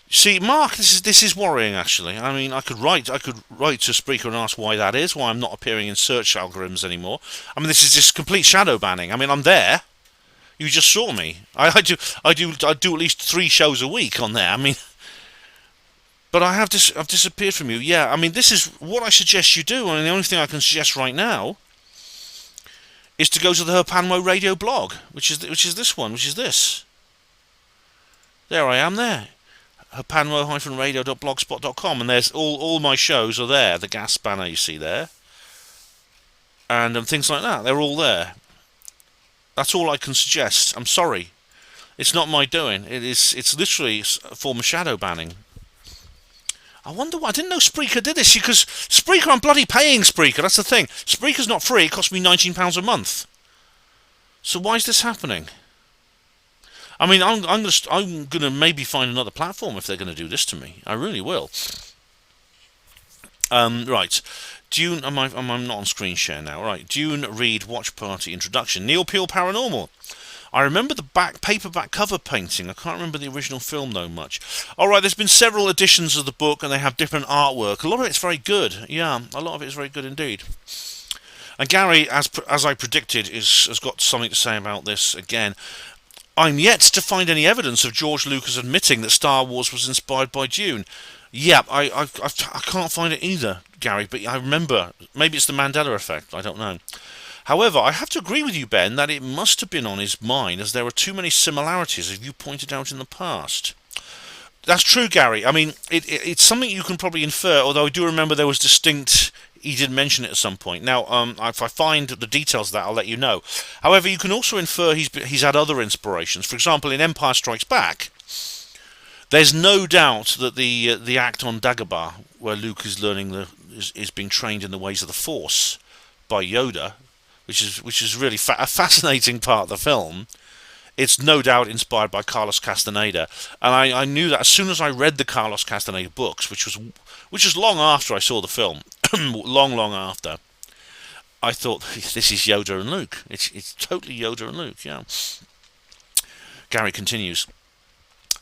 See, Mark, this is worrying. Actually, I mean, I could write to Spreaker and ask why that is, why I'm not appearing in search algorithms anymore. I mean, this is just complete shadow banning. I mean, I'm there. You just saw me. I do at least 3 shows a week on there. I mean, but I've disappeared from you. Yeah, I mean, this is what I suggest you do. I mean, the only thing I can suggest right now is to go to the HPANWO radio blog, which is this one, which is this. There I am there. HPANWO-radio.blogspot.com, and there's all my shows are there. The gas banner you see there, and things like that. They're all there. That's all I can suggest. I'm sorry, it's not my doing. It's literally a form of shadow banning. I wonder why. I didn't know Spreaker did this, because Spreaker, I'm bloody paying Spreaker. That's the thing. Spreaker's not free. It costs me £19 a month. So why is this happening? I mean, I'm gonna maybe find another platform if they're gonna do this to me. I really will. Right. Dune. I'm not on screen share now. Right. Dune Read Watch Party Introduction. Neil Peel Paranormal. I remember the paperback cover painting. I can't remember the original film though much. Alright, there's been several editions of the book and they have different artwork. A lot of it's very good. Yeah, a lot of it is very good indeed. And Gary, as I predicted, has got something to say about this again. I'm yet to find any evidence of George Lucas admitting that Star Wars was inspired by Dune. Yeah, I can't find it either, Gary, but I remember. Maybe it's the Mandela effect, I don't know. However, I have to agree with you, Ben, that it must have been on his mind, as there are too many similarities, as you pointed out in the past. That's true, Gary. I mean, it's something you can probably infer, although I do remember there was distinct... He did mention it at some point. Now, if I find the details of that, I'll let you know. However, you can also infer he's had other inspirations. For example, in Empire Strikes Back, there's no doubt that the act on Dagobah, where Luke is is being trained in the ways of the Force by Yoda, which is really a fascinating part of the film. It's no doubt inspired by Carlos Castaneda, and I knew that as soon as I read the Carlos Castaneda books, which was long after I saw the film, long after. I thought, this is Yoda and Luke. It's totally Yoda and Luke. Yeah. Gary continues.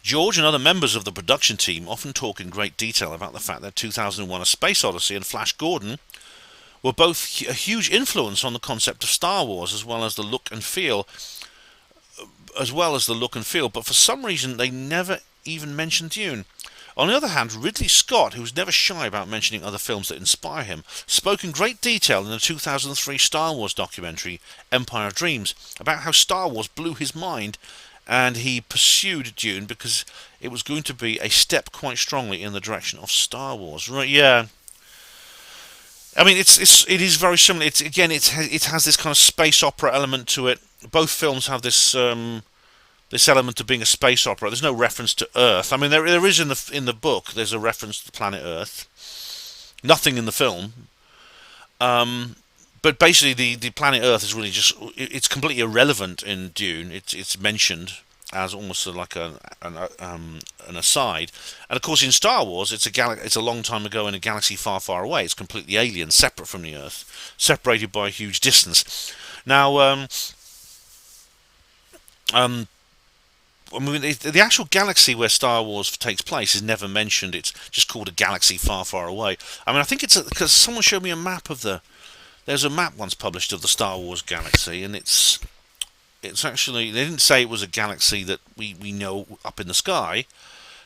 George and other members of the production team often talk in great detail about the fact that 2001: A Space Odyssey and Flash Gordon were both a huge influence on the concept of Star Wars, as well as the look and feel. But for some reason they never even mentioned Dune. On the other hand, Ridley Scott, who was never shy about mentioning other films that inspire him, spoke in great detail in the 2003 Star Wars documentary Empire of Dreams about how Star Wars blew his mind, and he pursued Dune because it was going to be a step quite strongly in the direction of Star Wars. Right? Yeah. I mean, it is very similar. It has this kind of space opera element to it. Both films have this element of being a space opera. There's no reference to Earth. I mean, there is in the book. There's a reference to the planet Earth. Nothing in the film. But basically, the planet Earth is really it's completely irrelevant in Dune. It's mentioned as almost like an aside. And of course, in Star Wars, it's a long time ago in a galaxy far, far away. It's completely alien, separate from the Earth, separated by a huge distance. Now, I mean, the actual galaxy where Star Wars takes place is never mentioned. It's just called a galaxy far, far away. I mean, I think it's because someone showed me a map of there's a map once published of the Star Wars galaxy, and it's actually, they didn't say it was a galaxy that we know up in the sky,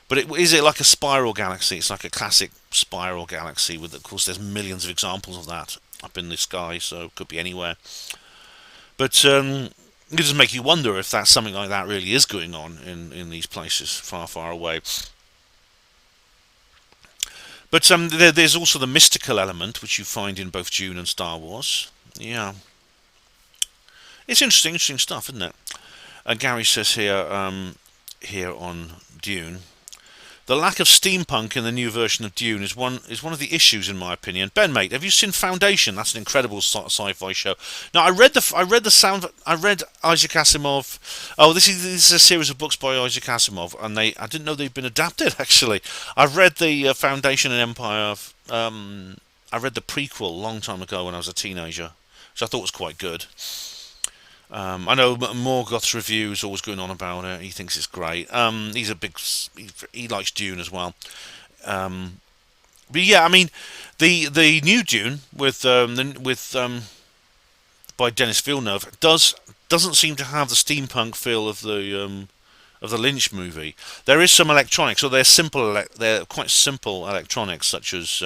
but is it like a spiral galaxy? It's like a classic spiral galaxy with, of course, there's millions of examples of that up in the sky, so it could be anywhere. But it does make you wonder if that's something like that really is going on in these places far, far away. But there's also the mystical element, which you find in both Dune and Star Wars. Yeah. It's interesting stuff, isn't it? Gary says here on Dune, the lack of steampunk in the new version of Dune is one of the issues, in my opinion. Ben, mate, have you seen Foundation? That's an incredible sci-fi show. Now, I read Isaac Asimov. Oh, this is a series of books by Isaac Asimov, and I didn't know they'd been adapted. Actually, I've read the Foundation and Empire. I read the prequel a long time ago when I was a teenager, which I thought was quite good. I know Morgoth's reviews always going on about it. He thinks it's great. He's a big. He likes Dune as well. But yeah, I mean, the new Dune by Denis Villeneuve doesn't seem to have the steampunk feel of the Lynch movie. There is some electronics, so they're quite simple electronics, such as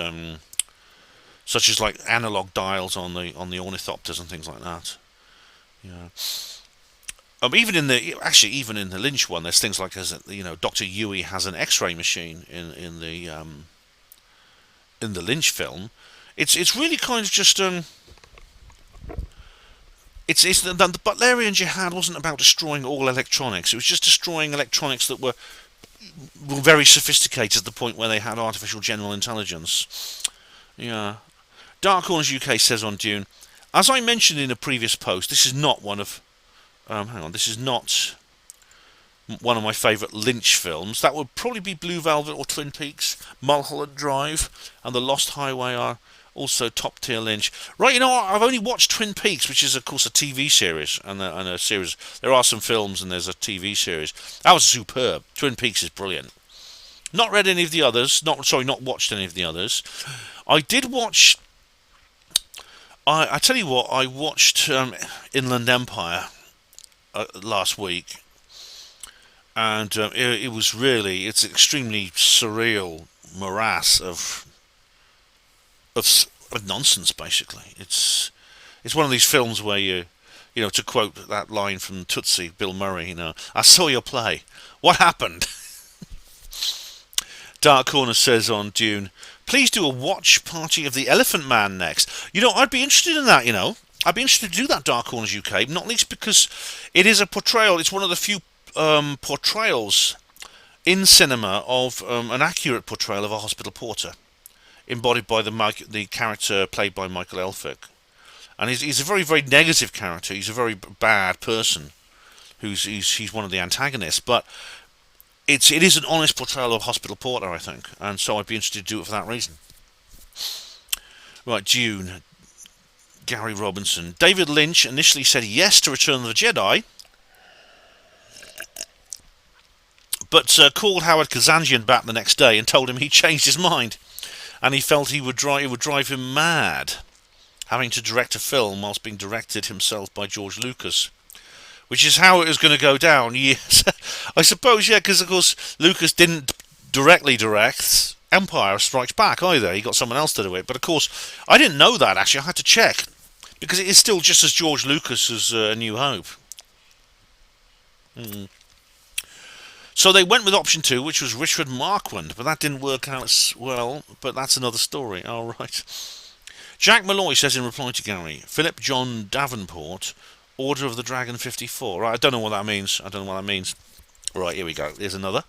like analog dials on the ornithopters and things like that. Yeah. Even in the Lynch one, there's things like Dr. Yui has an X-ray machine in the Lynch film. It's really kind of just it's the Butlerian Jihad wasn't about destroying all electronics. It was just destroying electronics that were very sophisticated to the point where they had artificial general intelligence. Yeah. Dark Corners UK says on Dune, as I mentioned in a previous post, this is not one of this is not one of my favourite Lynch films. That would probably be Blue Velvet or Twin Peaks. Mulholland Drive and The Lost Highway are also top tier Lynch. Right, I've only watched Twin Peaks, which is of course a TV series and a series. There are some films and there's a TV series. That was superb. Twin Peaks is brilliant. Not read any of the others. Not watched any of the others. I did watch. I tell you what, I watched Inland Empire last week, and it's an extremely surreal morass of nonsense. Basically, it's one of these films where to quote that line from Tootsie, Bill Murray, I saw your play. What happened? Dark Corner says on Dune, please do a watch party of the Elephant Man next. I'd be interested in that. I'd be interested to do that, Dark Corners UK, not least because it is a portrayal. It's one of the few portrayals in cinema of an accurate portrayal of a hospital porter, embodied by the character played by Michael Elphick. And he's a very, very negative character. He's a very bad person. He's one of the antagonists, but it is an honest portrayal of a hospital porter, I think, and so I'd be interested to do it for that reason. Right, Dune. Gary Robinson. David Lynch initially said yes to Return of the Jedi, but called Howard Kazanjian back the next day and told him he changed his mind, and he felt it would drive him mad, having to direct a film whilst being directed himself by George Lucas. Which is how it was going to go down. Yes, I suppose, yeah, because of course Lucas didn't directly direct Empire Strikes Back either. He got someone else to do it. But of course, I didn't know that, actually. I had to check, because it is still just as George Lucas as A New Hope. So they went with option 2, which was Richard Marquand, but that didn't work out as well. But that's another story. All right. Jack Malloy says in reply to Gary, Philip John Davenport, Order of the Dragon 54. Right, I don't know what that means. Right, here we go. Here's another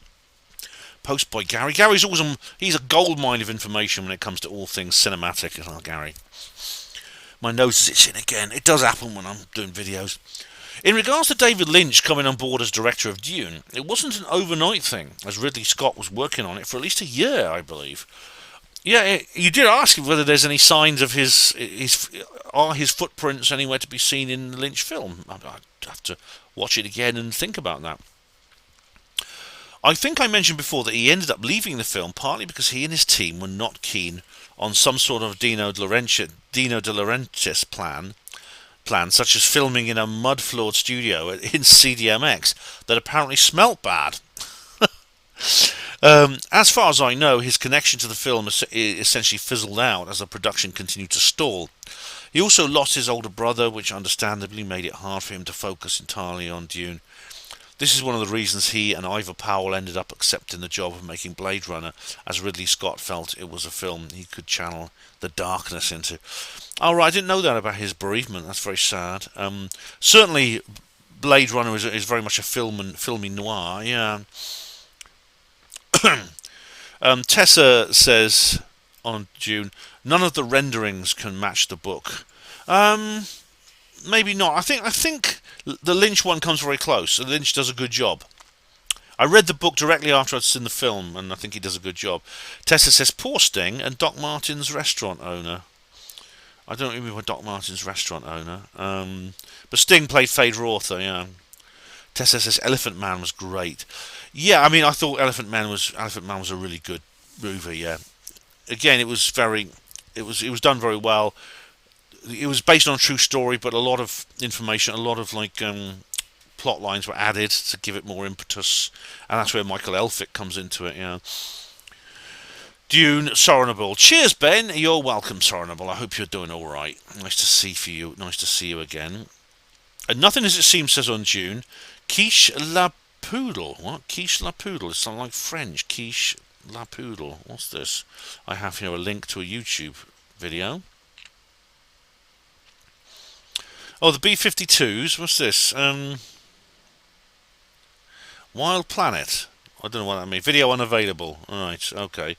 post by Gary. Gary's always he's a goldmine of information when it comes to all things cinematic. Oh, Gary. My nose is itching again. It does happen when I'm doing videos. In regards to David Lynch coming on board as director of Dune, it wasn't an overnight thing, as Ridley Scott was working on it for at least a year, I believe. Yeah, you did ask whether there's any signs of his footprints anywhere to be seen in the Lynch film. I'd have to watch it again and think about that. I think I mentioned before that he ended up leaving the film partly because he and his team were not keen on some sort of Dino De Laurentiis plan, such as filming in a mud-floored studio in CDMX that apparently smelt bad. As far as I know, his connection to the film essentially fizzled out as the production continued to stall. He also lost his older brother, which understandably made it hard for him to focus entirely on Dune. This is one of the reasons he and Ivor Powell ended up accepting the job of making Blade Runner, as Ridley Scott felt it was a film he could channel the darkness into. Oh, right, I didn't know that about his bereavement. That's very sad. Certainly, Blade Runner is very much a filmy noir, yeah. Tessa says on Dune, none of the renderings can match the book. Maybe not. I think the Lynch one comes very close. Lynch does a good job. I read the book directly after I'd seen the film, and I think he does a good job. Tessa says, poor Sting and Doc Martin's restaurant owner. I don't remember Doc Martens restaurant owner. But Sting played Fade Author, yeah. Tessa says Elephant Man was great. Yeah, I mean, I thought Elephant Man was a really good movie. Yeah, again, it was done very well. It was based on a true story, but a lot of information, a lot of plot lines were added to give it more impetus, and that's where Michael Elphick comes into it. Yeah. Dune, Sorenable. Cheers, Ben. You're welcome, Sorenable. I hope you're doing all right. Nice to see you again. And nothing as it seems says on Dune. Quiche la Poodle. What? Quiche la Poodle. It sounds like French. Quiche la Poodle. What's this? I have here a link to a YouTube video. Oh, the B-52s. What's this? Wild Planet. I don't know what that means. Video unavailable. Alright, okay.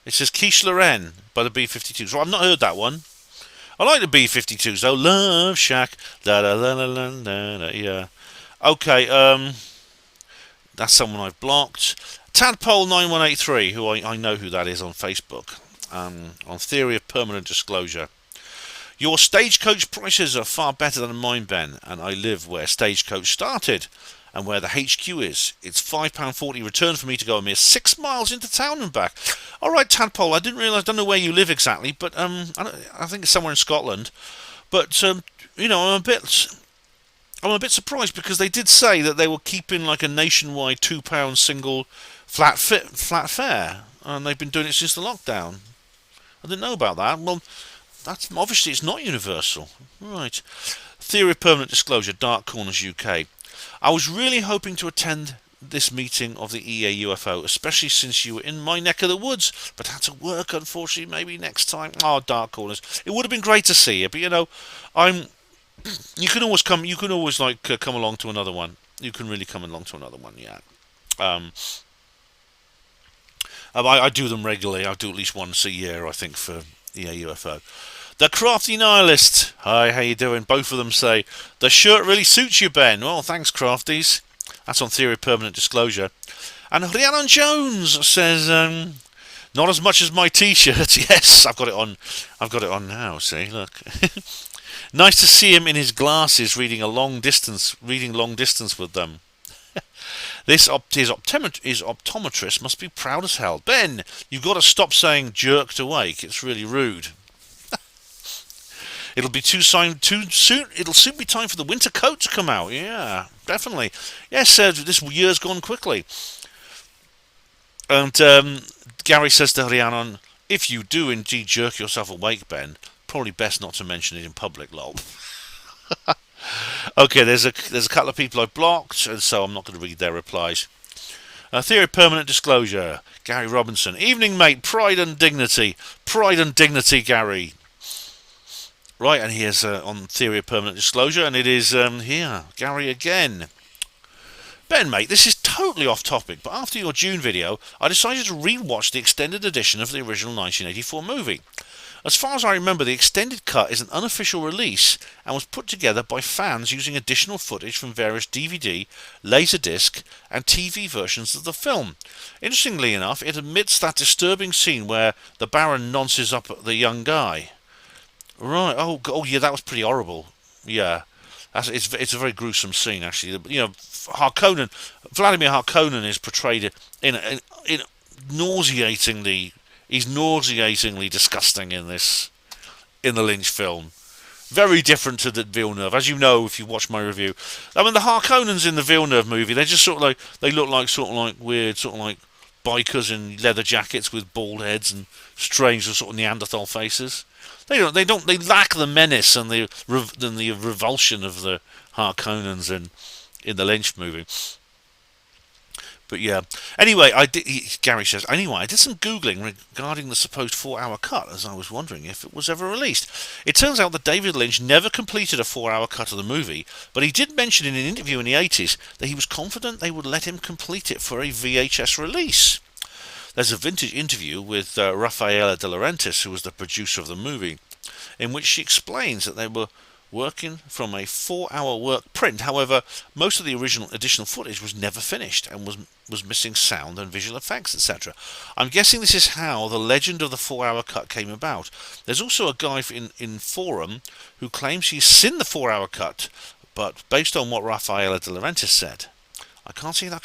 It says Quiche Lorraine by the B-52s. Well, I've not heard that one. I like the B-52s though. Love Shack. Da da da da da da. Yeah. Okay. That's someone I've blocked. Tadpole9183, who I know who that is on Facebook. On Theory of Permanent Disclosure. Your Stagecoach prices are far better than mine, Ben, and I live where Stagecoach started and where the HQ is. It's £5.40 return for me to go a mere 6 miles into town and back. All right, Tadpole, I don't know where you live exactly, but I think it's somewhere in Scotland. But I'm a bit surprised because they did say that they were keeping like a nationwide £2 single flat fare, and they've been doing it since the lockdown. I didn't know about that. Well, that's obviously it's not universal, right? Theory of Permanent Disclosure, Dark Corners UK. I was really hoping to attend this meeting of the EA UFO, especially since you were in my neck of the woods, but had to work, unfortunately. Maybe next time. Oh, Dark Corners. It would have been great to see you, but you can always come. You can always come along to another one. You can really come along to another one, yeah. I do them regularly. I do at least once a year, I think, for EA UFO. The Crafty Nihilist. Hi, how you doing? Both of them say, the shirt really suits you, Ben. Well, thanks, Crafties. That's on Theory of Permanent Disclosure. And Emlyn-Jones says, not as much as my t-shirt. Yes, I've got it on. I've got it on now, see, look. Nice to see him in his glasses reading long distance with them. His optometrist must be proud as hell. Ben, you've got to stop saying jerked awake. It's really rude. It'll soon be time for the winter coat to come out. Yeah, definitely. Yes, this year's gone quickly. And Gary says to Rhiannon, if you do indeed jerk yourself awake, Ben, probably best not to mention it in public, lol. Okay, there's a couple of people I blocked, and so I'm not going to read their replies. Theory of Permanent Disclosure, Gary Robinson. Evening, mate. Pride and dignity. Pride and dignity, Gary. Right, and here's on Theory of Permanent Disclosure, and it is here, Gary again. Ben, mate, this is totally off topic, but after your Dune video, I decided to re-watch the extended edition of the original 1984 movie. As far as I remember, the extended cut is an unofficial release and was put together by fans using additional footage from various DVD, Laserdisc and TV versions of the film. Interestingly enough, it omits that disturbing scene where the Baron nonces up at the young guy. Right, oh yeah, that was pretty horrible. Yeah, it's a very gruesome scene, actually. Vladimir Harkonnen is portrayed in nauseatingly... He's nauseatingly disgusting in the Lynch film. Very different to the Villeneuve, as you know if you watch my review. I mean, the Harkonnens in the Villeneuve movie, they just sort of look like weird bikers in leather jackets with bald heads and strange sort of Neanderthal faces. They lack the menace and the revulsion of the Harkonnens in the Lynch movie. But yeah, anyway, Gary says, I did some Googling regarding the supposed 4-hour cut, as I was wondering if it was ever released. It turns out that David Lynch never completed a 4-hour cut of the movie, but he did mention in an interview in the 80s that he was confident they would let him complete it for a VHS release. There's a vintage interview with Raffaella De Laurentiis, who was the producer of the movie, in which she explains that they were working from a 4-hour work print. However, most of the original additional footage was never finished and was missing sound and visual effects, etc. I'm guessing this is how the legend of the 4-hour cut came about. There's also a guy in forum who claims he's seen the 4-hour cut, but based on what Rafaela De Laurentiis said, I can't see how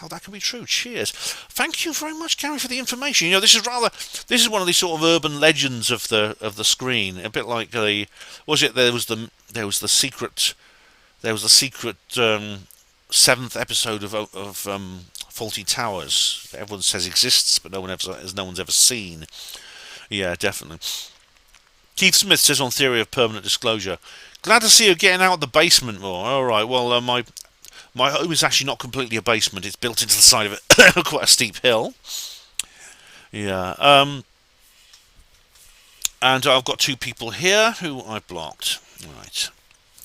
that can be true. Cheers. Thank you very much, Gary, for the information. This is one of these sort of urban legends of the screen. A bit like there was the secret 7th episode of Fawlty Towers that everyone says exists, but no one's ever seen. Yeah, definitely. Keith Smith says on Theory of Permanent Disclosure, glad to see you getting out of the basement more. All right, well, my home is actually not completely a basement. It's built into the side of it, quite a steep hill. Yeah. And I've got 2 people here who I blocked. Right.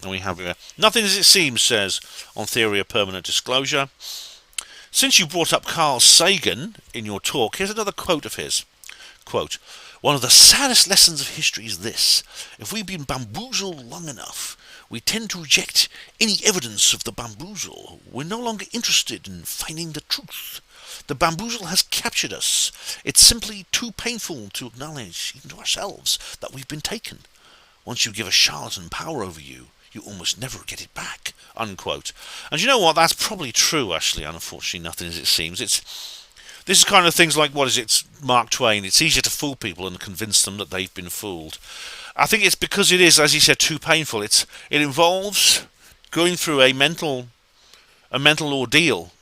And we have nothing as it seems, says on Theory of Permanent Disclosure. Since you brought up Carl Sagan in your talk, here's another quote of his. Quote, one of the saddest lessons of history is this. If we've been bamboozled long enough, we tend to reject any evidence of the bamboozle. We're no longer interested in finding the truth. The bamboozle has captured us. It's simply too painful to acknowledge, even to ourselves, that we've been taken. Once you give a charlatan power over you, you almost never get it back. Unquote. And you know what? That's probably true, actually. Unfortunately, nothing as it seems. This is kind of things like, it's Mark Twain. It's easier to fool people and convince them that they've been fooled. I think it's because it is, as he said, too painful. It involves going through a mental ordeal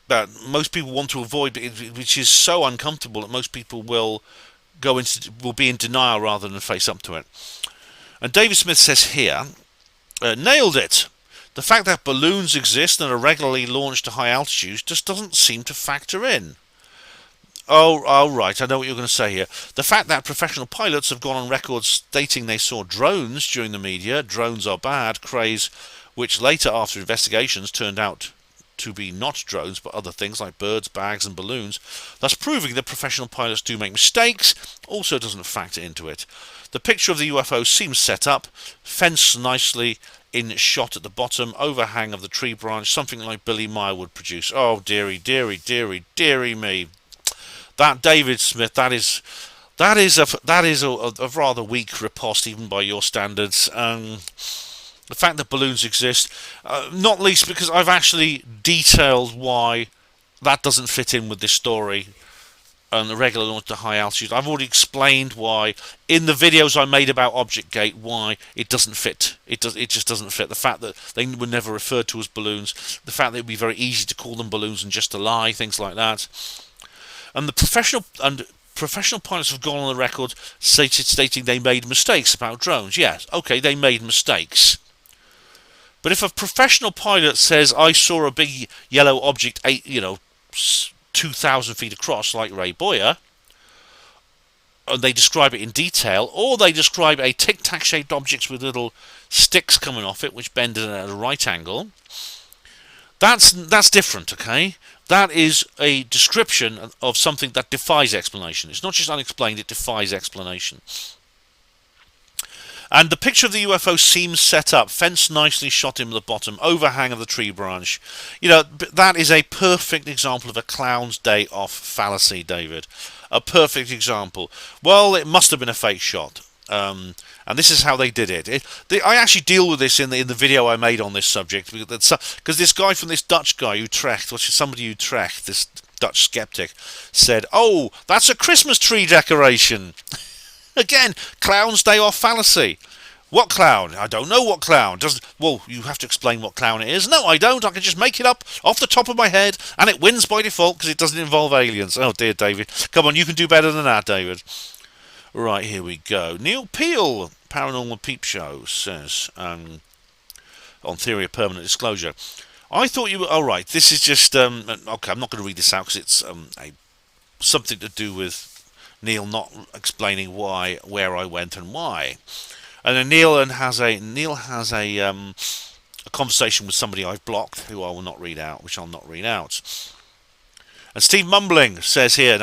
that most people want to avoid, which is so uncomfortable that most people will be in denial rather than face up to it. And David Smith says here, nailed it. The fact that balloons exist and are regularly launched to high altitudes just doesn't seem to factor in. Oh, right, I know what you're going to say here. The fact that professional pilots have gone on record stating they saw drones during the media, drones are bad, craze, which later, after investigations, turned out to be not drones but other things like birds, bags and balloons, thus proving that professional pilots do make mistakes, also doesn't factor into it. The picture of the UFO seems set up, fenced nicely in shot at the bottom, overhang of the tree branch, something like Billy Meyer would produce. Oh, dearie, dearie, dearie, dearie me. That David Smith, that is a rather weak riposte even by your standards. The fact that balloons exist, not least because I've actually detailed why that doesn't fit in with this story and the regular launch to high altitude. I've already explained why in the videos I made about ObjectGate why it doesn't fit. It just doesn't fit. The fact that they were never referred to as balloons, the fact that it would be very easy to call them balloons and just to lie, things like that. And the professional pilots have gone on the record stating they made mistakes about drones. Yes, okay, they made mistakes. But if a professional pilot says, I saw a big yellow object 2,000 feet across, like Ray Boyer, and they describe it in detail, or they describe a tic-tac shaped object with little sticks coming off it, which bend at a right angle, that's different, okay? That is a description of something that defies explanation. It's not just unexplained, it defies explanation. And the picture of the UFO seems set up, fence nicely shot in the bottom, overhang of the tree branch. That is a perfect example of a clown's day off fallacy, David. A perfect example. Well, it must have been a fake shot. And this is how they did it. I actually deal with this in the video I made on this subject, because this guy from this Dutch guy, Utrecht, this Dutch skeptic, said, oh, that's a Christmas tree decoration. Again, clown's day off fallacy. What clown? I don't know what clown. Well, you have to explain what clown it is. No, I don't. I can just make it up off the top of my head, and it wins by default because it doesn't involve aliens. Oh, dear, David. Come on, you can do better than that, David. Right, here we go. Neil Peel, Paranormal Peep Show, says, on Theory of Permanent Disclosure, I thought you were... Oh, right, this is just... okay, I'm not going to read this out because it's something to do with Neil not explaining where I went and why. And then Neil has a conversation with somebody I've blocked, who I will not read out, which I'll not read out. And Steve Mumbling says here,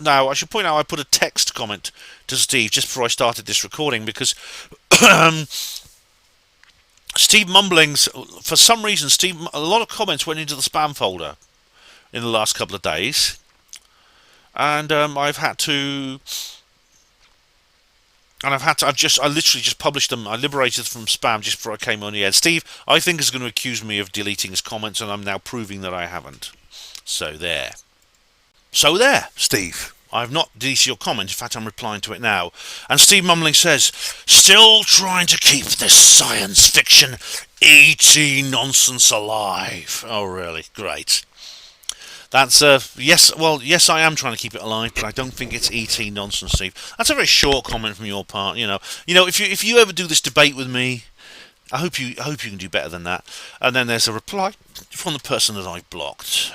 now I should point out I put a text comment to Steve just before I started this recording because Steve Mumblings, for some reason, a lot of comments went into the spam folder in the last couple of days, and I literally just published them. I liberated them from spam just before I came on the air. Steve, I think, is going to accuse me of deleting his comments, and I'm now proving that I haven't. So there, Steve. I have not deleted your comment. In fact, I'm replying to it now. And Steve Mumbling says, still trying to keep this science fiction ET nonsense alive. Oh, really? Great. That's yes. Well, yes, I am trying to keep it alive, but I don't think it's ET nonsense, Steve. That's a very short comment from your part. If you ever do this debate with me, I hope you can do better than that. And then there's a reply from the person that I've blocked.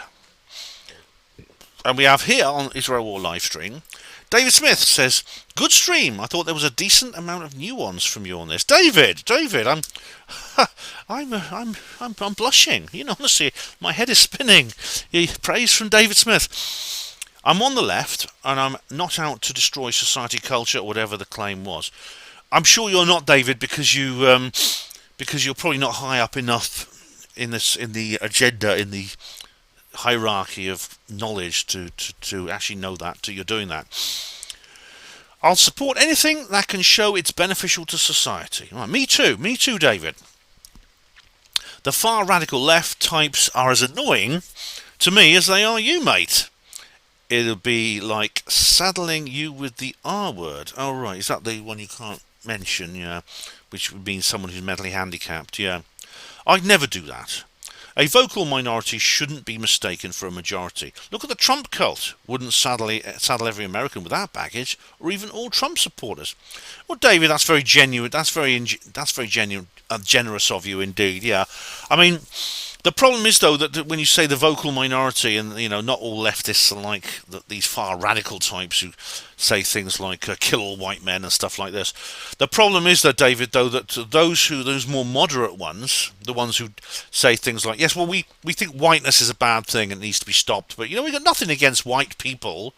And we have here on Israel War livestream, David Smith says, "Good stream. I thought there was a decent amount of nuance from you on this." David, I'm blushing. Honestly, my head is spinning. Praise from David Smith. I'm on the left, and I'm not out to destroy society, culture, or whatever the claim was. I'm sure you're not, David, because you're probably not high up enough in the agenda, in the hierarchy of knowledge to actually know that you're doing that. I'll support anything that can show it's beneficial to society. Right, me too, David. The far radical left types are as annoying to me as they are you, mate. It'll be like saddling you with the R word. Oh, right, is that the one you can't mention? Yeah, which would mean someone who's mentally handicapped. Yeah, I'd never do that. A vocal minority shouldn't be mistaken for a majority. Look at the Trump cult. Wouldn't saddle every American with that baggage, or even all Trump supporters. Well, David, that's very genuine. That's very genuine, generous of you indeed. Yeah, I mean, the problem is though that when you say the vocal minority, and not all leftists are like these far radical types who say things like kill all white men and stuff like this. The problem is that, David, though, that those more moderate ones, the ones who say things like, yes, well, we think whiteness is a bad thing and needs to be stopped, but we've got nothing against white people.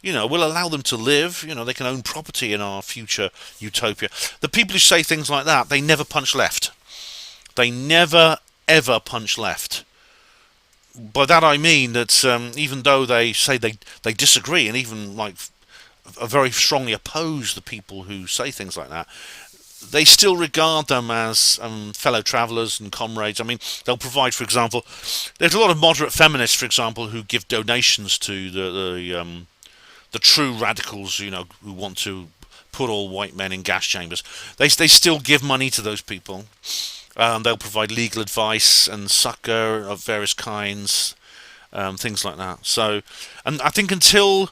We'll allow them to live. They can own property in our future utopia. The people who say things like that, they never punch left. They never ever punch left. By that I mean that even though they say they disagree and even like are very strongly oppose the people who say things like that, they still regard them as fellow travellers and comrades. I mean, they'll provide, for example, there's a lot of moderate feminists, for example, who give donations to the true radicals, who want to put all white men in gas chambers. They still give money to those people. They'll provide legal advice and succour of various kinds, things like that. So, and I think until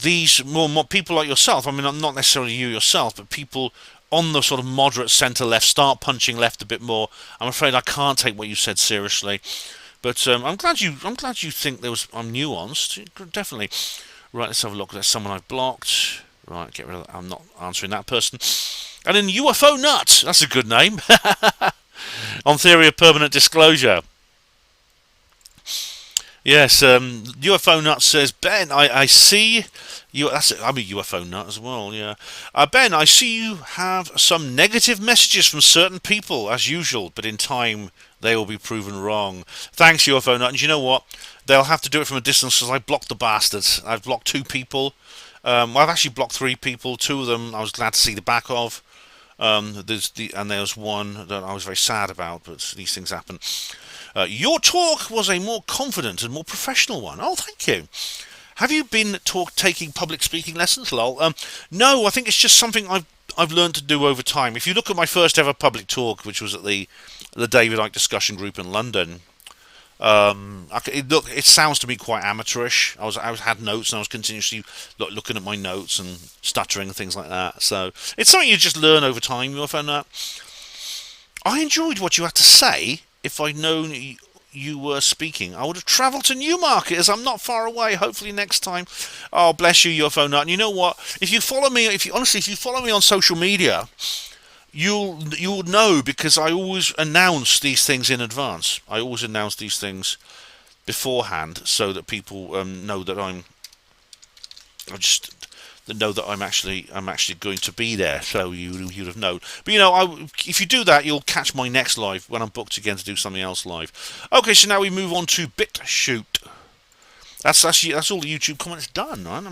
these more people like yourself, I mean, not necessarily you yourself, but people on the sort of moderate centre-left start punching left a bit more, I'm afraid I can't take what you said seriously. But I'm glad you think I'm nuanced. Definitely. Right, let's have a look. There's someone I've blocked. Right, get rid of that. I'm not answering that person. And then UFO Nut. That's a good name. On theory of permanent disclosure. Yes, UFO Nut says, Ben, I see you. I'm a UFO nut as well. Yeah, Ben, I see you have some negative messages from certain people as usual, but in time they will be proven wrong. Thanks, UFO Nut. And you know what? They'll have to do it from a distance because I blocked the bastards. I've blocked 2 people. I've actually blocked 3 people. 2 of them I was glad to see the back of. And there's one that I was very sad about, but these things happen. Your talk was a more confident and more professional one. Oh, thank you. Have you been taking public speaking lessons, lol? No, I think it's just something I've learned to do over time. If you look at my first ever public talk, which was at the David Ike discussion group in London, it sounds to me quite amateurish. I had notes and I was continuously looking at my notes and stuttering and things like that. So it's something you just learn over time. I found that. I enjoyed what you had to say. If I'd known you were speaking, I would have travelled to Newmarket, as I'm not far away. Hopefully next time. Oh, bless you, UFO Nut. And you know what? If you follow me on social media, you'll know, because I always announce these things in advance. I always announce these things beforehand so that people know that that know that I'm actually going to be there, so you'd have known. But you know, if you do that, you'll catch my next live when I'm booked again to do something else live. Okay, so now we move on to BitChute. That's all the YouTube comments done, right?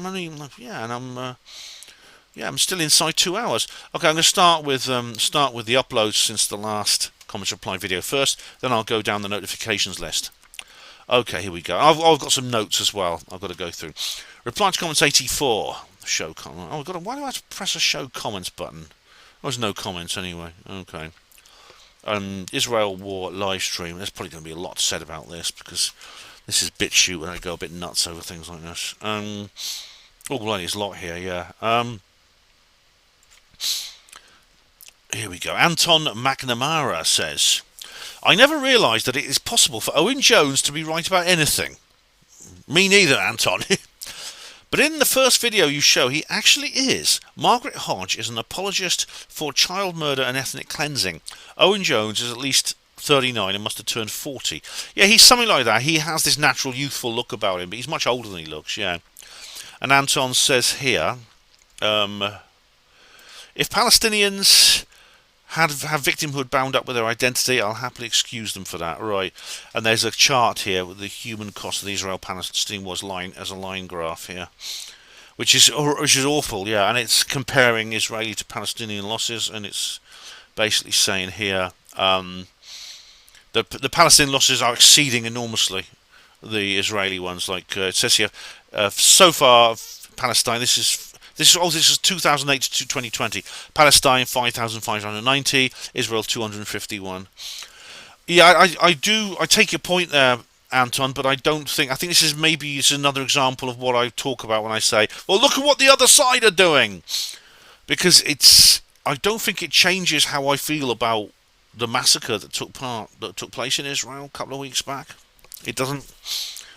I'm still inside 2 hours. Okay, I'm going to start with the uploads since the last comments reply video first. Then I'll go down the notifications list. Okay, here we go. I've got some notes as well. I've got to go through. Reply to comments 84. Show comment. Oh, why do I have to press a show comments button? There's no comments anyway. Okay. Israel war live stream. There's probably going to be a lot said about this because this is BitChute and I go a bit nuts over things like this. There's a lot here. Yeah. Here we go. Anton McNamara says, I never realised that it is possible for Emlyn-Jones to be right about anything. Me neither, Anton. But in the first video you show, he actually is. Margaret Hodge is an apologist for child murder and ethnic cleansing. Emlyn-Jones is at least 39 and must have turned 40. Yeah, he's something like that. He has this natural youthful look about him, but he's much older than he looks, yeah. And Anton says here, if Palestinians have victimhood bound up with their identity, I'll happily excuse them for that. Right. And there's a chart here with the human cost of the Israel-Palestine wars as a line graph here, which is awful, yeah. And it's comparing Israeli to Palestinian losses, and it's basically saying here the Palestinian losses are exceeding enormously the Israeli ones. Like it says here, so far Palestine. This is 2008 to 2020. Palestine 5,590, Israel 251. Yeah, I take your point there, Anton, but I think this is another example of what I talk about when I say, well, look at what the other side are doing, because I don't think it changes how I feel about the massacre that took place in Israel a couple of weeks back. It doesn't,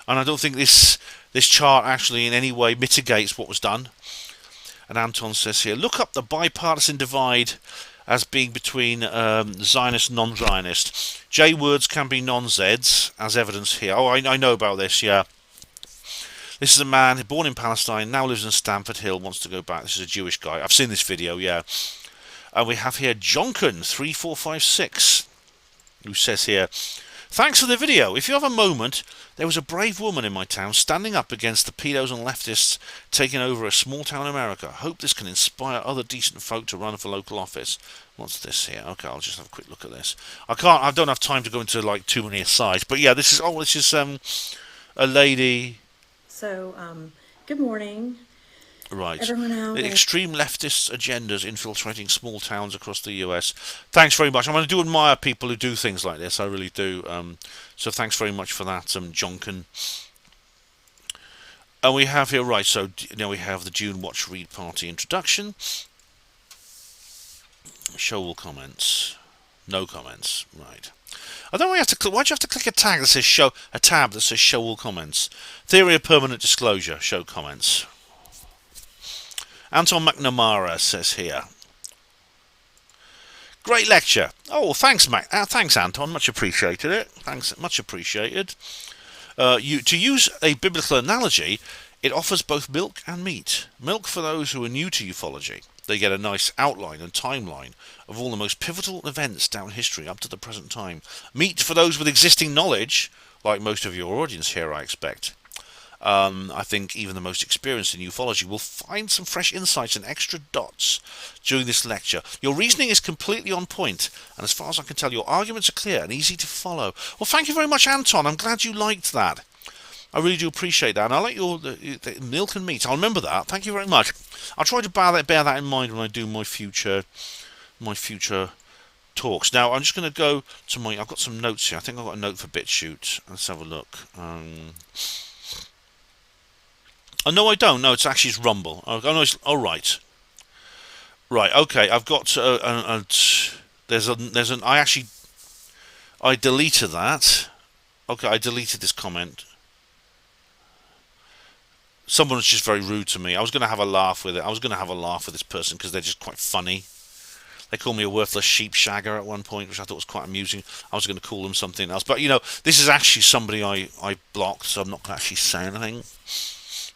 and I don't think this chart actually in any way mitigates what was done. And Anton says here, look up the bipartisan divide as being between Zionist and non-Zionist. J words can be non-Zeds, as evidence here. Oh, I know about this, yeah. This is a man born in Palestine, now lives in Stamford Hill, wants to go back. This is a Jewish guy. I've seen this video, yeah. And we have here Jonkin3456, who says here, thanks for the video. If you have a moment, there was a brave woman in my town standing up against the pedos and leftists taking over a small town in America. Hope this can inspire other decent folk to run for local office. What's this here? Okay, I'll just have a quick look at this. I don't have time to go into like too many asides, but yeah, this is a lady. So, good morning. Right. Everyone out The extreme leftist agendas infiltrating small towns across the US. Thanks very much. I do admire people who do things like this. I really do. So thanks very much for that, Jonkin. And we have here, right, so now we have the Dune Watch Read Party introduction. Show all comments. No comments. Right. I don't know why you have to why'd you have to click a tab that says show all comments? Theory of permanent disclosure, show comments. Anton McNamara says here, great lecture. Oh, thanks, thanks, Anton. Much appreciated it. Thanks, much appreciated. To use a biblical analogy, it offers both milk and meat. Milk for those who are new to ufology. They get a nice outline and timeline of all the most pivotal events down history up to the present time. Meat for those with existing knowledge, like most of your audience here, I expect. I think even the most experienced in ufology will find some fresh insights and extra dots during this lecture. Your reasoning is completely on point, and as far as I can tell, your arguments are clear and easy to follow. Well, thank you very much, Anton. I'm glad you liked that. I really do appreciate that, and I like the milk and meat. I'll remember that. Thank you very much. I'll try to bear that in mind when I do my future talks. Now, I'm just going to go to I've got some notes here. I think I've got a note for BitChute. Let's have a look. Oh, no, I don't. No, it's Rumble. Oh, no, oh, right. Right, okay. I've got I deleted that. Okay, I deleted this comment. Someone was just very rude to me. I was going to have a laugh with it. I was going to have a laugh with this person because they're just quite funny. They called me a worthless sheep shagger at one point, which I thought was quite amusing. I was going to call them something else. But, this is actually somebody I blocked, so I'm not going to actually say anything.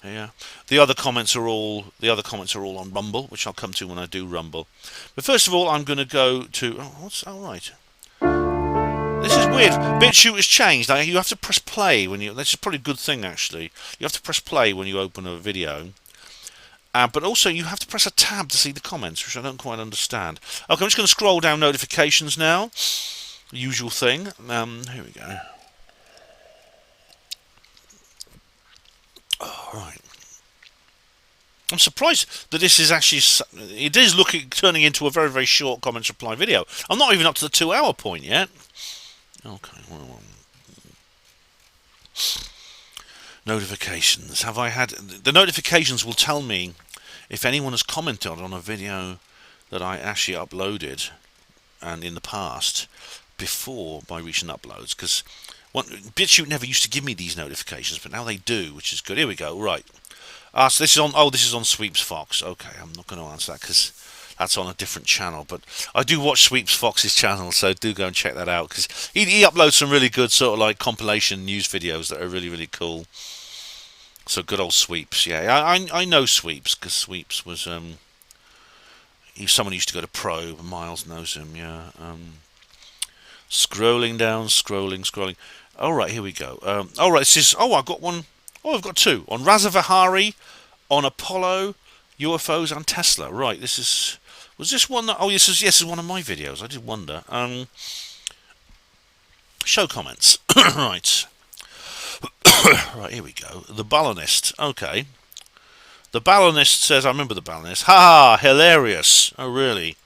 Yeah, the other comments are all on Rumble, which I'll come to when I do Rumble. But first of all, I'm going to go to. Oh, what's all right? This is weird. BitChute has changed. You have to press play when you. That's probably a good thing actually. You have to press play when you open a video. But also you have to press a tab to see the comments, which I don't quite understand. Okay, I'm just going to scroll down notifications now. Usual thing. Here we go. All right. I'm surprised that this is actually. It is turning into a very, very short comments reply video. I'm not even up to the 2-hour point yet. Okay. Notifications. Have I had the notifications will tell me if anyone has commented on a video that I actually uploaded and in the past before by recent uploads, because BitChute never used to give me these notifications, but now they do, which is good. Here we go. Right. So this is on. Oh, this is on Sweeps Fox. Okay, I'm not going to answer that because that's on a different channel. But I do watch Sweeps Fox's channel, so do go and check that out because he uploads some really good sort of like compilation news videos that are really, really cool. So good old Sweeps. Yeah, I know Sweeps because Sweeps was he's someone who used to go to Probe. Miles knows him. Yeah. Scrolling down, scrolling. All right, here we go. All right, this is. Oh, I've got one. Oh, I've got two on Raza Vihari, on Apollo, UFOs, and Tesla. Right, this is. Was this one that? Oh, this is one of my videos. I did wonder. Show comments. Right. Right, here we go. The Ballinist. Okay. The Ballinist says, I remember the Ballinist. Ha ha, hilarious. Oh, really?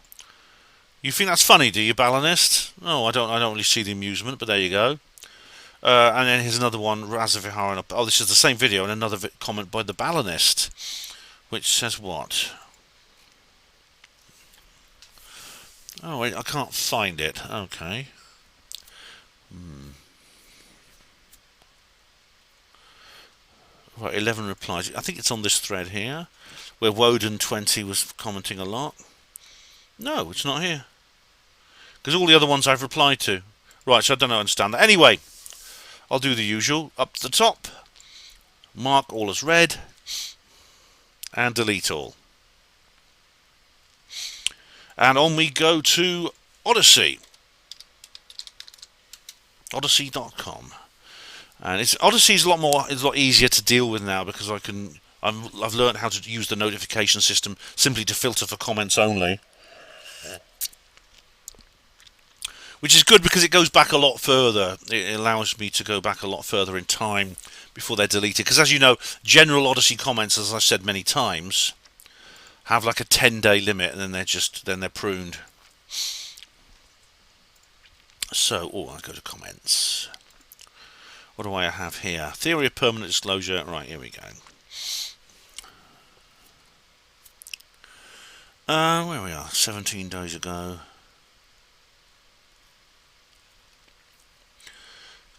You think that's funny, do you, Ballinist? Oh, I don't really see the amusement, but there you go. And then here's another one, Razavihar. Oh, this is the same video, and another comment by the Ballinist, which says what? Oh, wait, I can't find it. Okay. Right, 11 replies. I think it's on this thread here, where Woden20 was commenting a lot. No, it's not here. Because all the other ones I've replied to. Right, so I don't understand that. Anyway, I'll do the usual. Up to the top, mark all as read, and delete all. And on we go to Odyssey. Odyssey.com. And Odyssey's a lot easier to deal with now because I've learned how to use the notification system simply to filter for comments only. Which is good because it goes back a lot further. It allows me to go back a lot further in time before they're deleted. Because as you know, general Odyssey comments, as I've said many times, have like a 10-day limit, and then they're pruned. So, I go to comments. What do I have here? Theory of permanent disclosure. Right, here we go. Where we are? 17 days ago.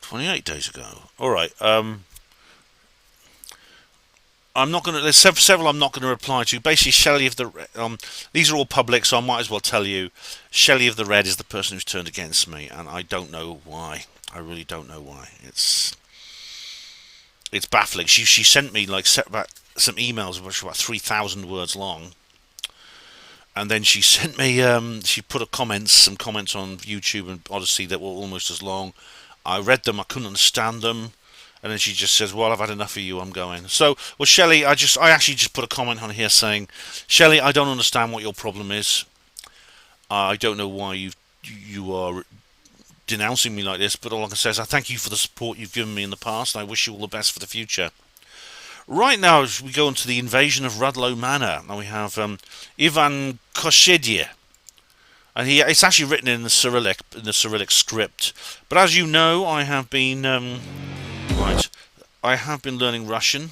28 days ago. All right. I'm not going to. There's several I'm not going to reply to. Basically, Shelley of the. These are all public, so I might as well tell you. Shelley of the Red is the person who's turned against me, and I don't know why. I really don't know why. It's baffling. She sent me like some emails which were about 3,000 words long, and then she sent me. She put some comments on YouTube and Odyssey that were almost as long. I read them. I couldn't understand them. And then she just says, well, I've had enough of you, I'm going. So, well, Shelley, I actually just put a comment on here saying, Shelley, I don't understand what your problem is. I don't know why you are denouncing me like this, but all I can say is I thank you for the support you've given me in the past, and I wish you all the best for the future. Right now, as we go into the invasion of Rudlow Manor, now we have Ivan Koshedye. And it's actually written in the Cyrillic script. But as you know, I have been I have been learning Russian.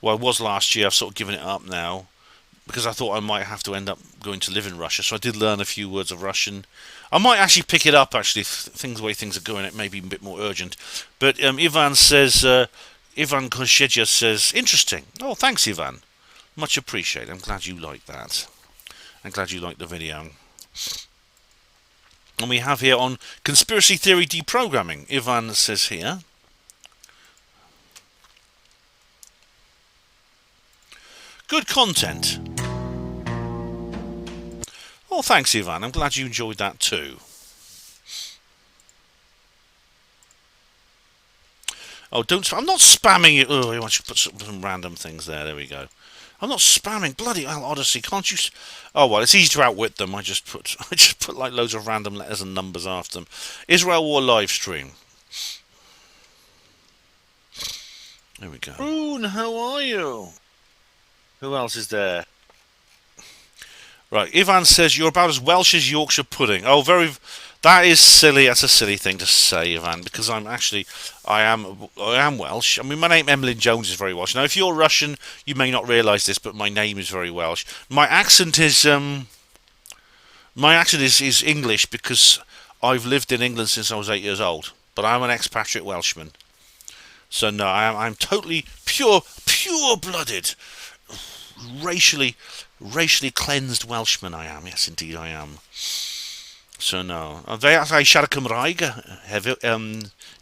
Well, I was last year. I've sort of given it up now because I thought I might have to end up going to live in Russia. So I did learn a few words of Russian. I might actually pick it up. Actually, the way things are going, it may be a bit more urgent. But Ivan Koshedye says, interesting. Oh, thanks, Ivan. Much appreciated. I'm glad you like that. I'm glad you liked the video. And we have here on conspiracy theory deprogramming. Ivan says here. Good content. Oh, thanks, Ivan. I'm glad you enjoyed that too. Oh, don't... I'm not spamming it. Oh, I should put some random things there. There we go. I'm not spamming. Bloody hell, Odyssey. Can't you... Oh, well, it's easy to outwit them. I just put like loads of random letters and numbers after them. Israel War live stream. There we go. Oon, how are you? Who else is there? Right, Ivan says you're about as Welsh as Yorkshire pudding. Oh, very... That is silly. That's a silly thing to say, Ivan, because I am Welsh. I mean, my name Emlyn-Jones is very Welsh. Now, if you're Russian, you may not realise this, but my name is very Welsh. My accent is English because I've lived in England since I was 8 years old. But I'm an expatriate Welshman. So no, I'm totally pure-blooded, racially cleansed Welshman. I am. Yes, indeed, I am. So no, they siarad Cymraeg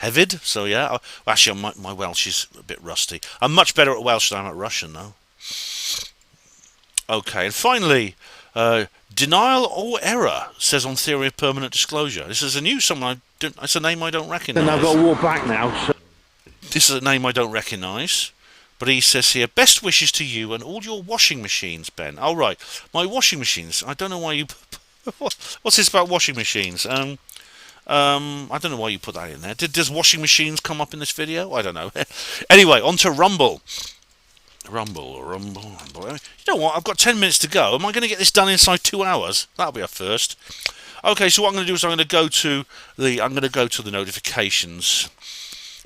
hefyd. So yeah, actually my Welsh is a bit rusty. I'm much better at Welsh than I'm at Russian though. Okay, and finally, denial or error says on Theory of Permanent Disclosure. This is a new someone. It's a name I don't recognise. And I've got to walk back now. So. This is a name I don't recognise. But he says here, best wishes to you and all your washing machines, Ben. Oh right, my washing machines. I don't know why you. What's this about washing machines? I don't know why you put that in there. Does washing machines come up in this video? I don't know. Anyway, on to Rumble. Rumble. You know what? I've got 10 minutes to go. Am I going to get this done inside 2 hours? That'll be a first. Okay, so what I'm going to do is I'm going to go to the notifications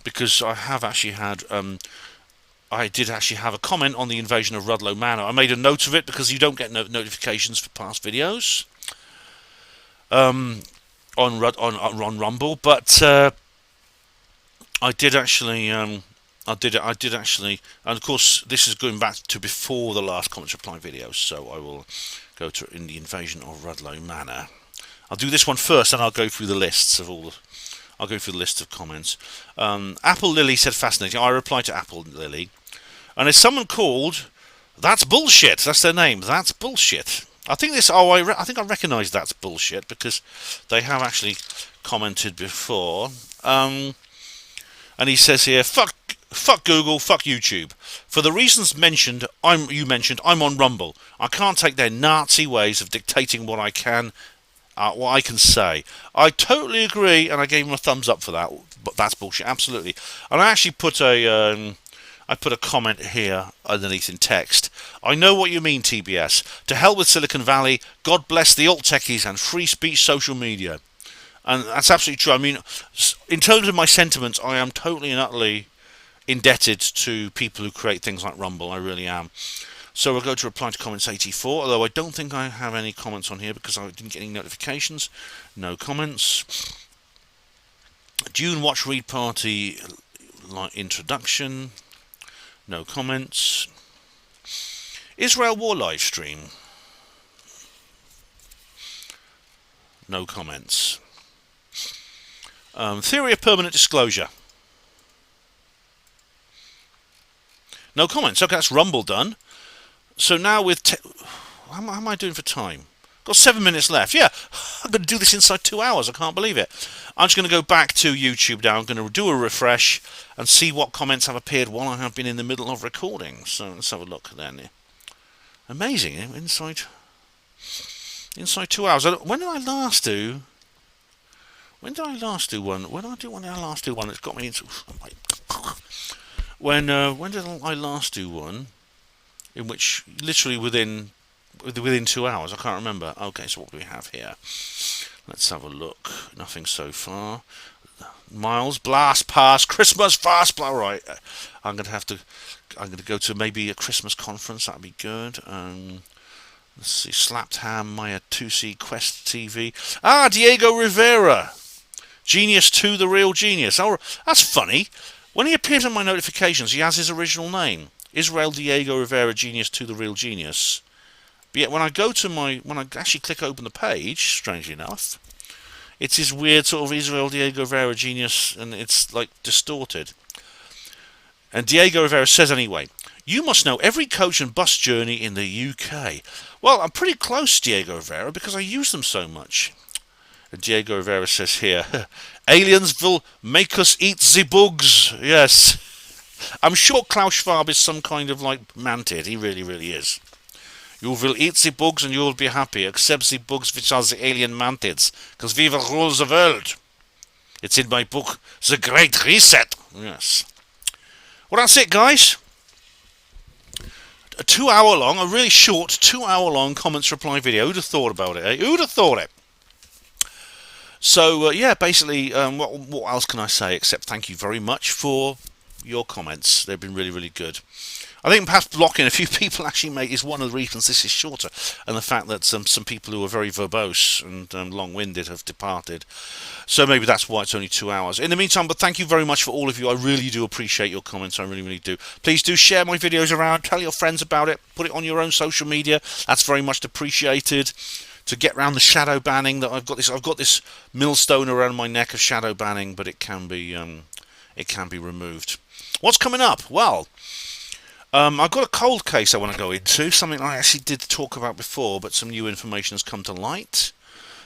because I have actually had. I did actually have a comment on the invasion of Rudloe Manor. I made a note of it because you don't get notifications for past videos. On Rumble, but I did actually, and of course this is going back to before the last comments reply videos, so I will go to in the invasion of Rudloe Manor. I'll do this one first, and I'll go through the lists of I'll go through the list of comments. Apple Lily said fascinating. I replied to Apple Lily, and there's someone called That's Bullshit. That's their name. That's Bullshit. I think this. Oh, I think I recognise That's Bullshit because they have actually commented before. And he says here, "Fuck Google, fuck YouTube. For the reasons mentioned, I'm on Rumble. I can't take their Nazi ways of dictating what I can say. I totally agree, and I gave him a thumbs up for that. But that's bullshit, absolutely. And I actually put a comment here underneath in text. I know what you mean, TBS. To hell with Silicon Valley. God bless the alt techies and free speech social media." And that's absolutely true. I mean, in terms of my sentiments, I am totally and utterly indebted to people who create things like Rumble. I really am. So we'll go to reply to comments 84, although I don't think I have any comments on here because I didn't get any notifications. No comments. Dune Watch Read Party introduction. No comments. Israel War live stream. No comments. Theory of Permanent Disclosure. No comments. Okay, that's Rumble done. So now with... how am I doing for time? Got 7 minutes left. Yeah, I'm going to do this inside 2 hours. I can't believe it. I'm just going to go back to YouTube now. I'm going to do a refresh and see what comments have appeared while I have been in the middle of recording. So let's have a look then. Amazing, eh? Inside 2 hours. When did I last do... When did I last do one? When did I last do one? It's got me into... When did I last do one? In which, literally within 2 hours. I can't remember. Okay, so what do we have here? Let's have a look. Nothing so far. Miles, blast past, Christmas, fast, blast. Right. I'm going to go to maybe a Christmas conference. That'd be good. Let's see. Slapped Ham, Maya 2C, Quest TV. Diego Rivera. Genius 2, the real genius. Oh, that's funny. When he appears on my notifications, he has his original name. Israel Diego Rivera, Genius 2, the real genius. But yet when I actually click open the page, strangely enough, it's his weird sort of Israel Diego Rivera Genius, and it's like distorted. And Diego Rivera says anyway, You must know every coach and bus journey in the UK. Well, I'm pretty close, Diego Rivera, because I use them so much. And Diego Rivera says here, aliens will make us eat the bugs. Yes. I'm sure Klaus Schwab is some kind of like mantid. He really, really is. You will eat the bugs and you will be happy, except the bugs which are the alien mantids, because we will rule the world. It's in my book, The Great Reset. Yes. Well, that's it, guys. A 2 hour long, a really short 2 hour long comments reply video. Who'd have thought about it, eh? Who'd have thought it? So, yeah, basically, what else can I say except thank you very much for your comments. They've been really, really good. I think perhaps blocking a few people actually is one of the reasons this is shorter, and the fact that some people who are very verbose and long-winded have departed. So maybe that's why it's only 2 hours. In the meantime, but thank you very much for all of you. I really do appreciate your comments. I really, really do. Please do share my videos around. Tell your friends about it. Put it on your own social media. That's very much appreciated. To get around the shadow banning that I've got this millstone around my neck of shadow banning, but it can be removed. What's coming up? Well, I've got a cold case I want to go into, something I actually did talk about before, but some new information has come to light.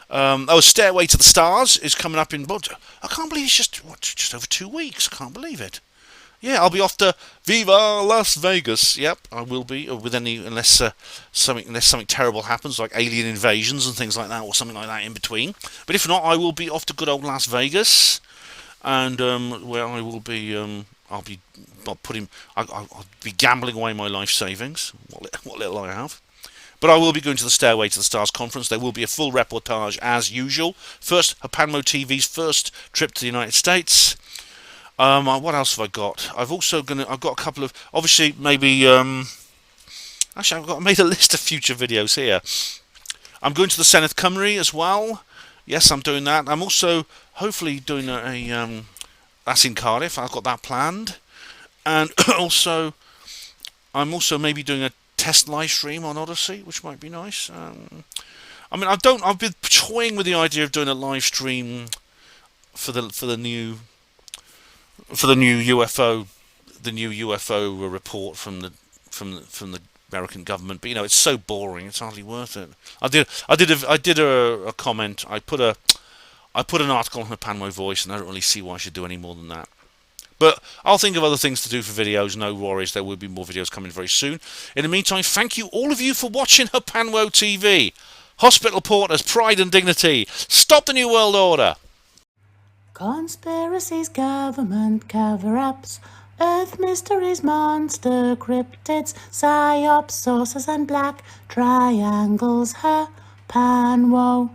Stairway to the Stars is coming up in... I can't believe it's just over 2 weeks. I can't believe it. Yeah, I'll be off to Viva Las Vegas. Yep, I will be, unless something terrible happens, like alien invasions and things like that, or something like that in between. But if not, I will be off to good old Las Vegas, and where I will be... I'll be gambling away my life savings, what little I have. But I will be going to the Stairway to the Stars conference. There will be a full reportage as usual. First, HPANWO TV's first trip to the United States. What else have I got? I've got a couple of, obviously maybe. Actually, I made a list of future videos here. I'm going to the Senedd Cymru as well. Yes, I'm doing that. I'm also hopefully doing that's in Cardiff. I've got that planned, and also I'm also maybe doing a test live stream on Odyssey, which might be nice. I've been toying with the idea of doing a live stream for the new UFO report from the American government, but it's so boring, it's hardly worth it. I did a comment. I put an article on the HPANWO Voice, and I don't really see why I should do any more than that. But I'll think of other things to do for videos. No worries, there will be more videos coming very soon. In the meantime, thank you all of you for watching HPANWO TV. Hospital Porters, Pride and Dignity. Stop the New World Order. Conspiracies, government cover-ups, Earth mysteries, monster cryptids, psyops, saucers and black triangles, HPANWO.